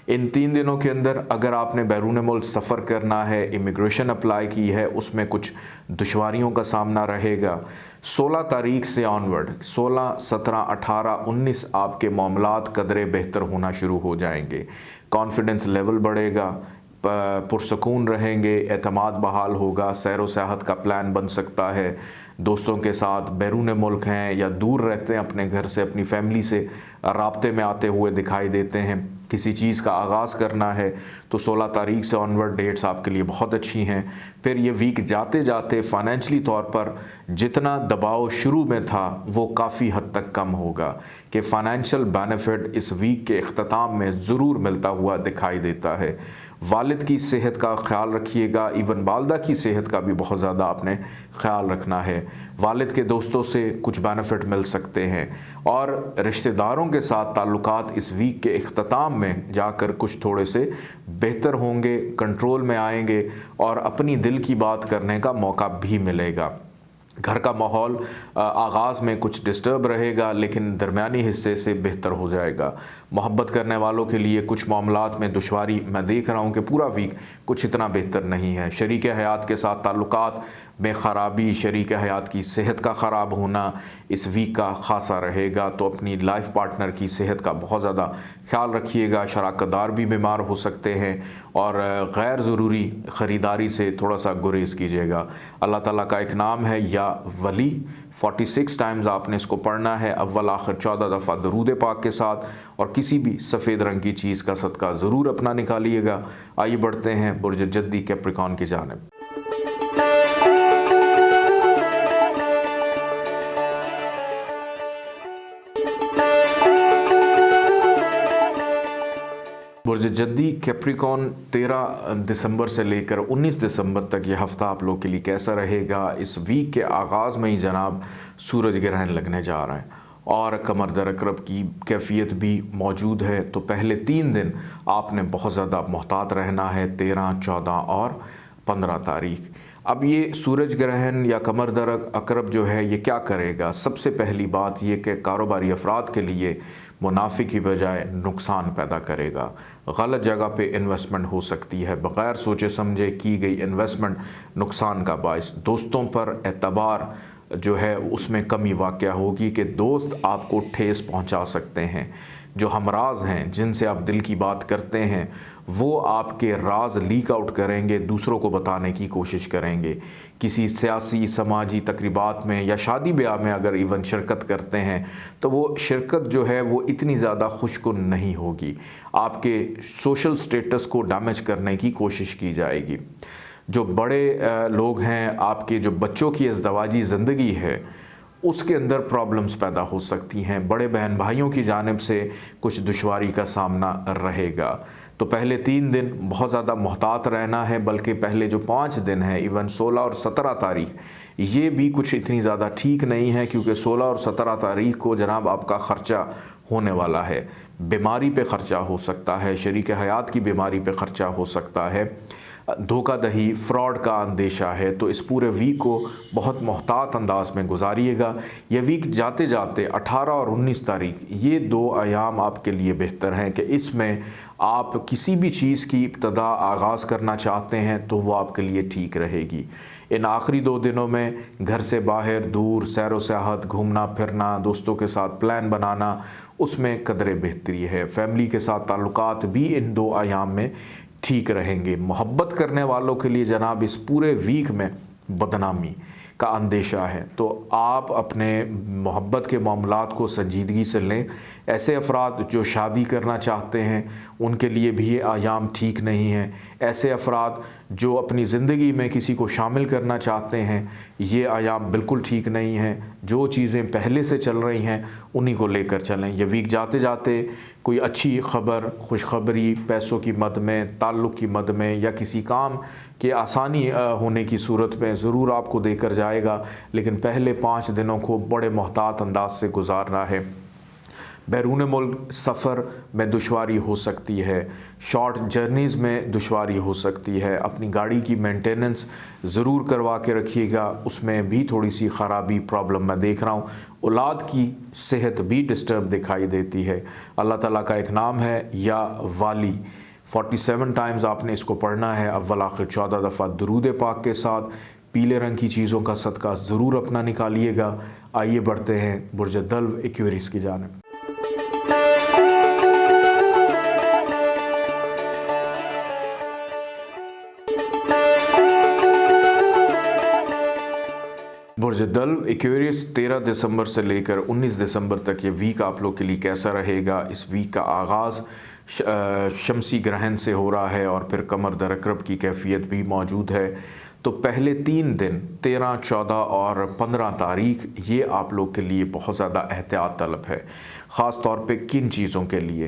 इन 3 दिनों के अंदर अगर आपने बैरून मुल्क सफ़र करना है, इमिग्रेशन अप्लाई की है, उसमें कुछ दुश्वारियों का सामना रहेगा। 16 तारीख से ऑनवर्ड 16, 17, 18, 19 आपके मामलात कदरे बेहतर होना शुरू हो जाएंगे। कॉन्फिडेंस लेवल बढ़ेगा, पुरसकून रहेंगे, एतमाद बहाल होगा, सैर व सियाहत का प्लान बन सकता है। दोस्तों के साथ बैरून मुल्क हैं या दूर रहते हैं अपने घर से, अपनी फैमिली से राब्ते में आते हुए दिखाई देते हैं। किसी चीज़ का आगाज़ करना है तो 16 तारीख से ऑनवर्ड डेट्स आपके लिए बहुत अच्छी हैं। फिर ये वीक जाते जाते फ़ाइनेंशली तौर पर जितना दबाव शुरू में था वो काफ़ी हद तक कम होगा कि फ़ाइनेंशियल बेनिफिट इस वीक के इख्तिताम में ज़रूर मिलता हुआ दिखाई देता है। वालिद की सेहत का ख्याल रखिएगा, इवन वालदा की सेहत का भी बहुत ज़्यादा आपने ख्याल रखना है। वालिद के दोस्तों से कुछ बेनिफिट मिल सकते हैं और रिश्तेदारों के साथ ताल्लुकात इस वीक के इख्तिताम में जाकर कुछ थोड़े से बेहतर होंगे, कंट्रोल में आएंगे और अपनी दिल की बात करने का मौका भी मिलेगा। घर का माहौल आगाज़ में कुछ डिस्टर्ब रहेगा, लेकिन दरमियानी हिस्से से बेहतर हो जाएगा। मोहब्बत करने वालों के लिए कुछ मामलात में दुश्वारी मैं देख रहा हूँ कि पूरा वीक कुछ इतना बेहतर नहीं है। शरीक हयात के साथ ताल्लुकात में ख़राबी, शरीक हयात की सेहत का ख़राब होना इस वीक का ख़ासा रहेगा। तो अपनी लाइफ पार्टनर की सेहत का बहुत ज़्यादा ख्याल रखिएगा। शराकतदार भी बीमार हो सकते हैं और गैर ज़रूरी ख़रीदारी से थोड़ा सा गुरेज कीजिएगा। अल्लाह ताला का एक नाम है या वली, 46 टाइम्स आपने इसको पढ़ना है, अव्वल आखिर 14 दफ़ा दरूद पाक के साथ, और किसी भी सफ़ेद रंग की चीज़ का सदका ज़रूर अपना निकालिएगा। आइए बढ़ते हैं बुर्ज जद्दी कैप्रिकॉन की जानिब। बुर्ज जद्दी कैप्रिकॉन 13 दिसंबर से लेकर 19 दिसंबर तक ये हफ़्ता आप लोग के लिए कैसा रहेगा। इस वीक के आगाज़ में ही जनाब सूरज ग्रहण लगने जा रहा है और कमर दर अकरब की कैफियत भी मौजूद है। तो पहले 3 दिन आपने बहुत ज़्यादा मोहतात रहना है, 13, 14 और 15 तारीख। अब ये सूरज ग्रहण या कमर दर अकरब जो है ये क्या करेगा? सबसे पहली बात ये कि कारोबारी अफराद के लिए मुनाफे की बजाय नुकसान पैदा करेगा। गलत जगह पे इन्वेस्टमेंट हो सकती है, बग़ैर सोचे समझे की गई इन्वेस्टमेंट नुकसान का बायस। दोस्तों पर एतबार जो है उसमें कमी वाक़या होगी कि दोस्त आपको ठेस पहुंचा सकते हैं। जो हमराज हैं, जिनसे आप दिल की बात करते हैं, वो आपके राज लीक आउट करेंगे, दूसरों को बताने की कोशिश करेंगे। किसी सियासी समाजी तकरीबात में या शादी ब्याह में अगर इवन शिरकत करते हैं तो वो शिरकत जो है वो इतनी ज़्यादा खुशकुन नहीं होगी। आपके सोशल स्टेटस को डैमेज करने की कोशिश की जाएगी। जो बड़े लोग हैं, आपके जो बच्चों की अज़दवाजी ज़िंदगी है उसके अंदर प्रॉब्लम्स पैदा हो सकती हैं। बड़े बहन भाइयों की जानिब से कुछ दुश्वारी का सामना रहेगा। तो पहले 3 दिन बहुत ज़्यादा मोहतात रहना है, बल्कि पहले जो 5 दिन हैं, इवन 16 और 17 तारीख, ये भी कुछ इतनी ज़्यादा ठीक नहीं है, क्योंकि 16 और 17 तारीख को जनाब आपका ख़र्चा होने वाला है। बीमारी पे ख़र्चा हो सकता है, शरीक हयात की बीमारी पे ख़र्चा हो सकता है, धोखाधड़ी फ्रॉड का अंदेशा है। तो इस पूरे वीक को बहुत मोहतात अंदाज में गुजारिएगा। यह वीक जाते जाते 18 और 19 तारीख, ये 2 अयाम आपके लिए बेहतर हैं कि इसमें आप किसी भी चीज़ की इब्तदा आगाज़ करना चाहते हैं तो वो आपके लिए ठीक रहेगी। इन आखिरी 2 दिनों में घर से बाहर दूर सैर व सियाहत, घूमना फिरना, दोस्तों के साथ प्लान बनाना, उसमें कदरे बेहतरी है। फैमिली के साथ ताल्लुकात भी इन 2 अयाम में ठीक रहेंगे। मोहब्बत करने वालों के लिए जनाब इस पूरे वीक में बदनामी का अंदेशा है, तो आप अपने मोहब्बत के मामलात को संजीदगी से लें। ऐसे अफराद जो शादी करना चाहते हैं उनके लिए भी ये आयाम ठीक नहीं है। ऐसे अफराद जो अपनी ज़िंदगी में किसी को शामिल करना चाहते हैं, ये आयाम बिल्कुल ठीक नहीं है। जो चीज़ें पहले से चल रही हैं उन्हीं को लेकर चलें। ये वीक जाते जाते कोई अच्छी खबर, खुशखबरी, पैसों की मद में, ताल्लुक़ की मद में या किसी काम के आसानी होने की सूरत में ज़रूर आपको देकर जाएगा, लेकिन पहले 5 दिनों को बड़े मोहतात अंदाज से गुजारना है। बैरून मुल्क सफ़र में दुश्वारी हो सकती है, शॉर्ट जर्नीज़ में दुश्वारी हो सकती है। अपनी गाड़ी की मेंटेनेंस ज़रूर करवा के रखिएगा, उसमें भी थोड़ी सी ख़राबी प्रॉब्लम मैं देख रहा हूँ। औलाद की सेहत भी डिस्टर्ब दिखाई देती है। अल्लाह ताला का एक नाम है या वाली, 47 टाइम्स आपने इसको पढ़ना है, अव्वल आखिर 14 दफ़ा दरूद पाक के साथ। पीले रंग की चीज़ों का सदका ज़रूर अपना निकालिएगा। आइए बढ़ते हैं बुर्ज दल्व एक्वेरियस की जानिब। बुर्ज दल्व एक्वेरियस 13 दिसंबर से लेकर 19 दिसंबर तक ये वीक आप लोग के लिए कैसा रहेगा। इस वीक का आगाज़ शमसी ग्रहण से हो रहा है और फिर कमर दर अकरब की कैफियत भी मौजूद है। तो पहले 3 दिन 13, 14 और 15 तारीख ये आप लोग के लिए बहुत ज़्यादा एहतियात तलब है। ख़ास तौर पे किन चीज़ों के लिए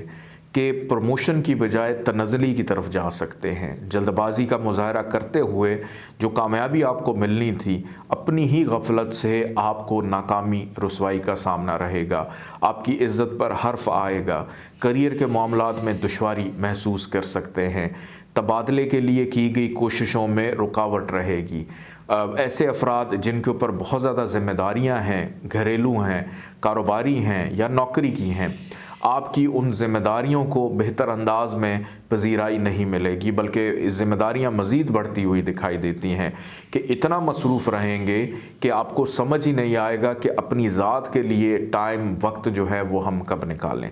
कि प्रमोशन की बजाय तनज़ली की तरफ जा सकते हैं। जल्दबाजी का मुज़ाहरा करते हुए जो कामयाबी आपको मिलनी थी, अपनी ही गफलत से आपको नाकामी रुसवाई का सामना रहेगा। आपकी इज़्ज़त पर हर्फ आएगा। करियर के मामलात में दुश्वारी महसूस कर सकते हैं। तबादले के लिए की गई कोशिशों में रुकावट रहेगी। ऐसे अफराद जिनके ऊपर बहुत ज़्यादा ज़िम्मेदारियाँ हैं, घरेलू हैं, कारोबारी हैं या नौकरी की हैं, आपकी उन ज़िम्मेदारियों को बेहतर अंदाज में पजीराई नहीं मिलेगी, बल्कि ज़िम्मेदारियाँ मज़ीद बढ़ती हुई दिखाई देती हैं कि इतना मसरूफ़ रहेंगे कि आपको समझ ही नहीं आएगा कि अपनी ज़ात के लिए टाइम वक्त जो है वो हम कब निकालें।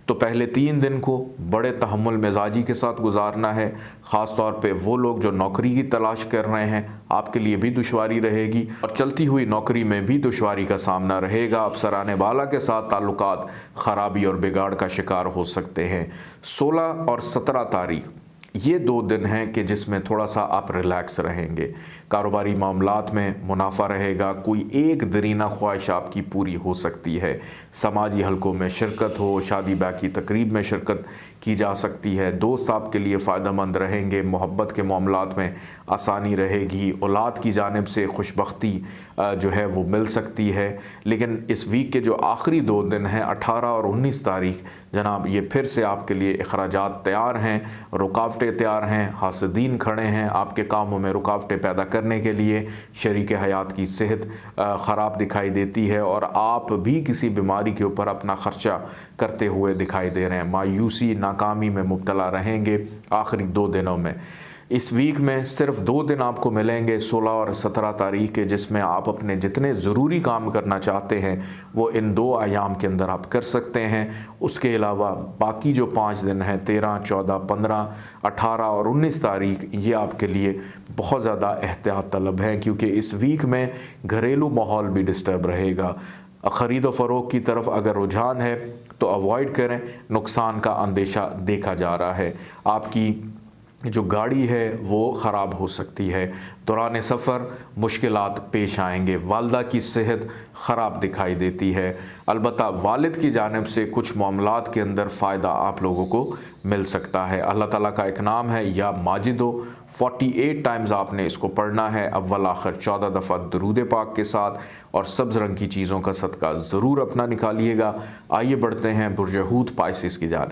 तो पहले 3 दिन को बड़े तहम्मुल मिजाजी के साथ गुजारना है। ख़ास तौर पे वो लोग जो नौकरी की तलाश कर रहे हैं, आपके लिए भी दुश्वारी रहेगी और चलती हुई नौकरी में भी दुश्वारी का सामना रहेगा। आप सराने बाला के साथ ताल्लुकात ख़राबी और बिगाड़ का शिकार हो सकते हैं। 16 और 17 तारीख ये 2 दिन हैं कि जिसमें थोड़ा सा आप रिलैक्स रहेंगे। कारोबारी मामलात में मुनाफा रहेगा, कोई एक दरीना ख्वाहिश आपकी पूरी हो सकती है। समाजी हलकों में शिरकत हो, शादी ब्याह की तकरीब में शिरकत की जा सकती है। दोस्त आपके लिए फ़ायदेमंद रहेंगे। मोहब्बत के मामलात में आसानी रहेगी। औलाद की जानिब से खुशबख्ती जो है वो मिल सकती है। लेकिन इस वीक के जो आखिरी 2 दिन हैं 18 और 19 तारीख, जनाब ये फिर से आपके लिए अखराजात तैयार हैं, रुकावटें तैयार हैं, हासदीन खड़े हैं आपके कामों में रुकावटें पैदा करने के लिए। शरीक हयात की सेहत ख़राब दिखाई देती है और आप भी किसी बीमारी के ऊपर अपना ख़र्चा करते हुए दिखाई दे रहे हैं। मायूसी, नाकामी में मुब्तला रहेंगे आखिरी 2 दिनों में। इस वीक में सिर्फ 2 दिन आपको मिलेंगे 16 और 17 तारीख के, जिसमें आप अपने जितने ज़रूरी काम करना चाहते हैं वो इन 2 अयाम के अंदर आप कर सकते हैं। उसके अलावा बाकी जो 5 दिन हैं 13, 14, 15, 18 और 19 तारीख, ये आपके लिए बहुत ज़्यादा एहतियात तलब हैं, क्योंकि इस वीक में घरेलू माहौल भी डिस्टर्ब रहेगा। ख़रीद व फ़रोख्त की तरफ अगर रुझान है तो अवॉइड करें, नुकसान का अंदेशा देखा जा रहा है। आपकी जो गाड़ी है वो ख़राब हो सकती है। दौरान सफ़र मुश्किलात पेश आएंगे। वालदा की सेहत ख़राब दिखाई देती है। अलबत्ता वालिद की जानिब से कुछ मामलात के अंदर फ़ायदा आप लोगों को मिल सकता है। अल्लाह ताला का एक नाम है या माजिदो, 48 टाइम्स आपने इसको पढ़ना है, अव्वल आखिर 14 दफ़ा दरूद पाक के साथ, और सब्ज़ रंग की चीज़ों का सदका ज़रूर अपना निकालिएगा। आइए बढ़ते हैं बुर्ज हूत पाइसिस की जानिब।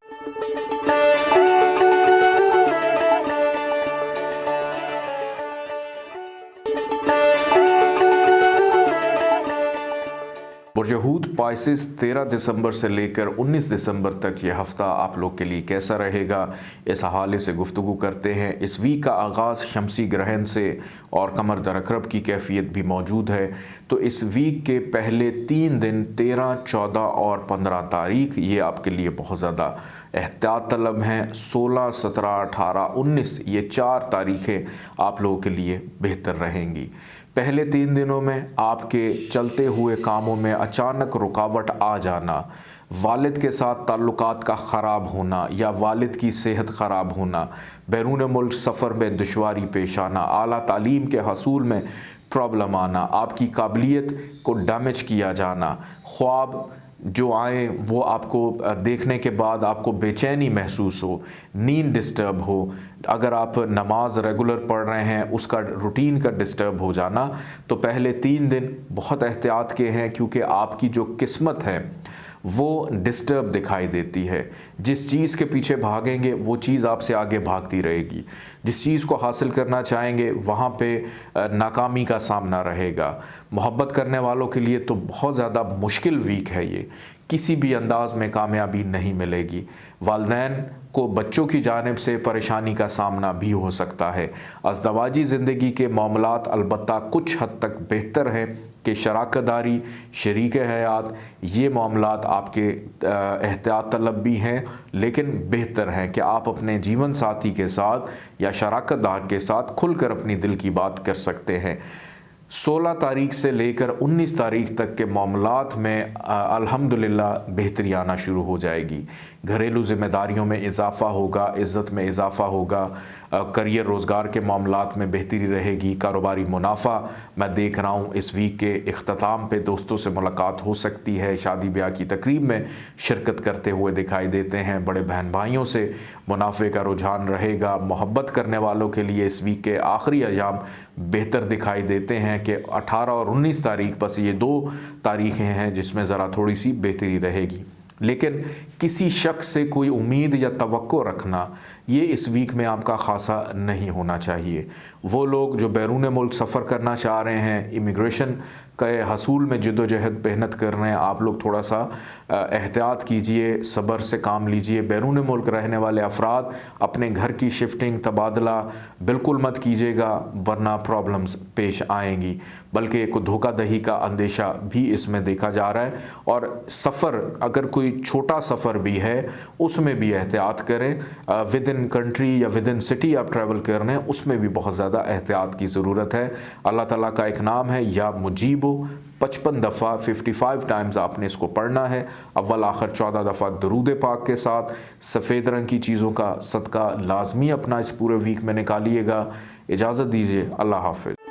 बुर्ज हूत पाइसिस 13 दिसंबर से लेकर 19 दिसंबर तक ये हफ़्ता आप लोग के लिए कैसा रहेगा, इस हवाले से गुफ्तगू करते हैं। इस वीक का आगाज़ शमसी ग्रहण से और कमर दरकरब की कैफियत भी मौजूद है। तो इस वीक के पहले 3 दिन 13, 14 और 15 तारीख ये आपके लिए बहुत ज़्यादा एहतियात तलब हैं। 16, 17, 18, 19 ये 4 तारीखें आप लोगों के लिए बेहतर रहेंगी। पहले 3 दिनों में आपके चलते हुए कामों में अचानक रुकावट आ जाना, वालिद के साथ ताल्लुकात का ख़राब होना या वालिद की सेहत ख़राब होना, बैरून मुल्क सफ़र में दुश्वारी पेश आना, आला तालीम के हसूल में प्रॉब्लम आना, आपकी काबिलियत को डैमेज किया जाना, ख्वाब जो आए वो आपको देखने के बाद आपको बेचैनी महसूस हो, नींद डिस्टर्ब हो, अगर आप नमाज रेगुलर पढ़ रहे हैं उसका रूटीन का डिस्टर्ब हो जाना। तो पहले 3 दिन बहुत एहतियात के हैं, क्योंकि आपकी जो किस्मत है वो डिस्टर्ब दिखाई देती है। जिस चीज़ के पीछे भागेंगे वो चीज़ आपसे आगे भागती रहेगी। जिस चीज़ को हासिल करना चाहेंगे वहाँ पे नाकामी का सामना रहेगा। मोहब्बत करने वालों के लिए तो बहुत ज़्यादा मुश्किल वीक है ये, किसी भी अंदाज में कामयाबी नहीं मिलेगी। वालिदैन को बच्चों की जानिब से परेशानी का सामना भी हो सकता है। अज़दवाजी ज़िंदगी के मामलात अलबत्ता कुछ हद तक बेहतर हैं कि शराकतदारी, शरीक हयात, ये मामलात आपके एहतियात तलब भी हैं, लेकिन बेहतर हैं कि आप अपने जीवन साथी के साथ या शराकतदार के साथ खुलकर अपनी दिल की बात कर सकते हैं। 16 तारीख से लेकर 19 तारीख तक के मामलात में अल्हम्दुलिल्लाह बेहतरी आना शुरू हो जाएगी। घरेलू ज़िम्मेदारियों में इजाफ़ा होगा, इज़्ज़त में इजाफ़ा होगा, करियर रोज़गार के मामलात में बेहतरी रहेगी। कारोबारी मुनाफा मैं देख रहा हूँ इस वीक के इख्तिताम पे दोस्तों से मुलाकात हो सकती है। शादी ब्याह की तकरीब में शिरकत करते हुए दिखाई देते हैं। बड़े बहन भाइयों से मुनाफे का रुझान रहेगा। मोहब्बत करने वालों के लिए इस वीक के आखिरी अयाम बेहतर दिखाई देते हैं कि 18 और 19 तारीख, बस ये 2 तारीखें हैं जिसमें ज़रा थोड़ी सी बेहतरी रहेगी। लेकिन किसी शख्स से कोई उम्मीद या तवक्को रखना ये इस वीक में आपका खासा नहीं होना चाहिए। वो लोग जो बैरून मुल्क सफ़र करना चाह रहे हैं, इमिग्रेशन के हसूल में जद्दोजहद मेहनत कर रहे हैं, आप लोग थोड़ा सा एहतियात कीजिए, सब्र से काम लीजिए। बैरून मुल्क रहने वाले अफराद अपने घर की शिफ्टिंग तबादला बिल्कुल मत कीजिएगा, वरना प्रॉब्लम्स पेश आएंगी। बल्कि एक धोखाधड़ी का अंदेशा भी इसमें देखा जा रहा है। और सफ़र, अगर कोई छोटा सफ़र भी है उसमें भी एहतियात करें। विद इन कंट्री या विद इन सिटी आप ट्रैवल कर रहे हैं, उसमें भी बहुत ज़्यादा एहतियात की ज़रूरत है। अल्लाह ताला का एक नाम है या मुजीबो, 55 दफ़ा 55 टाइम्स आपने इसको पढ़ना है। अव्वल आखिर 14 दफ़ा दरूद पाक के साथ सफ़ेद रंग की चीज़ों का सदका लाजमी अपना इस पूरे वीक में निकालिएगा। इजाज़त दीजिए, अल्लाह हाफ़िज़।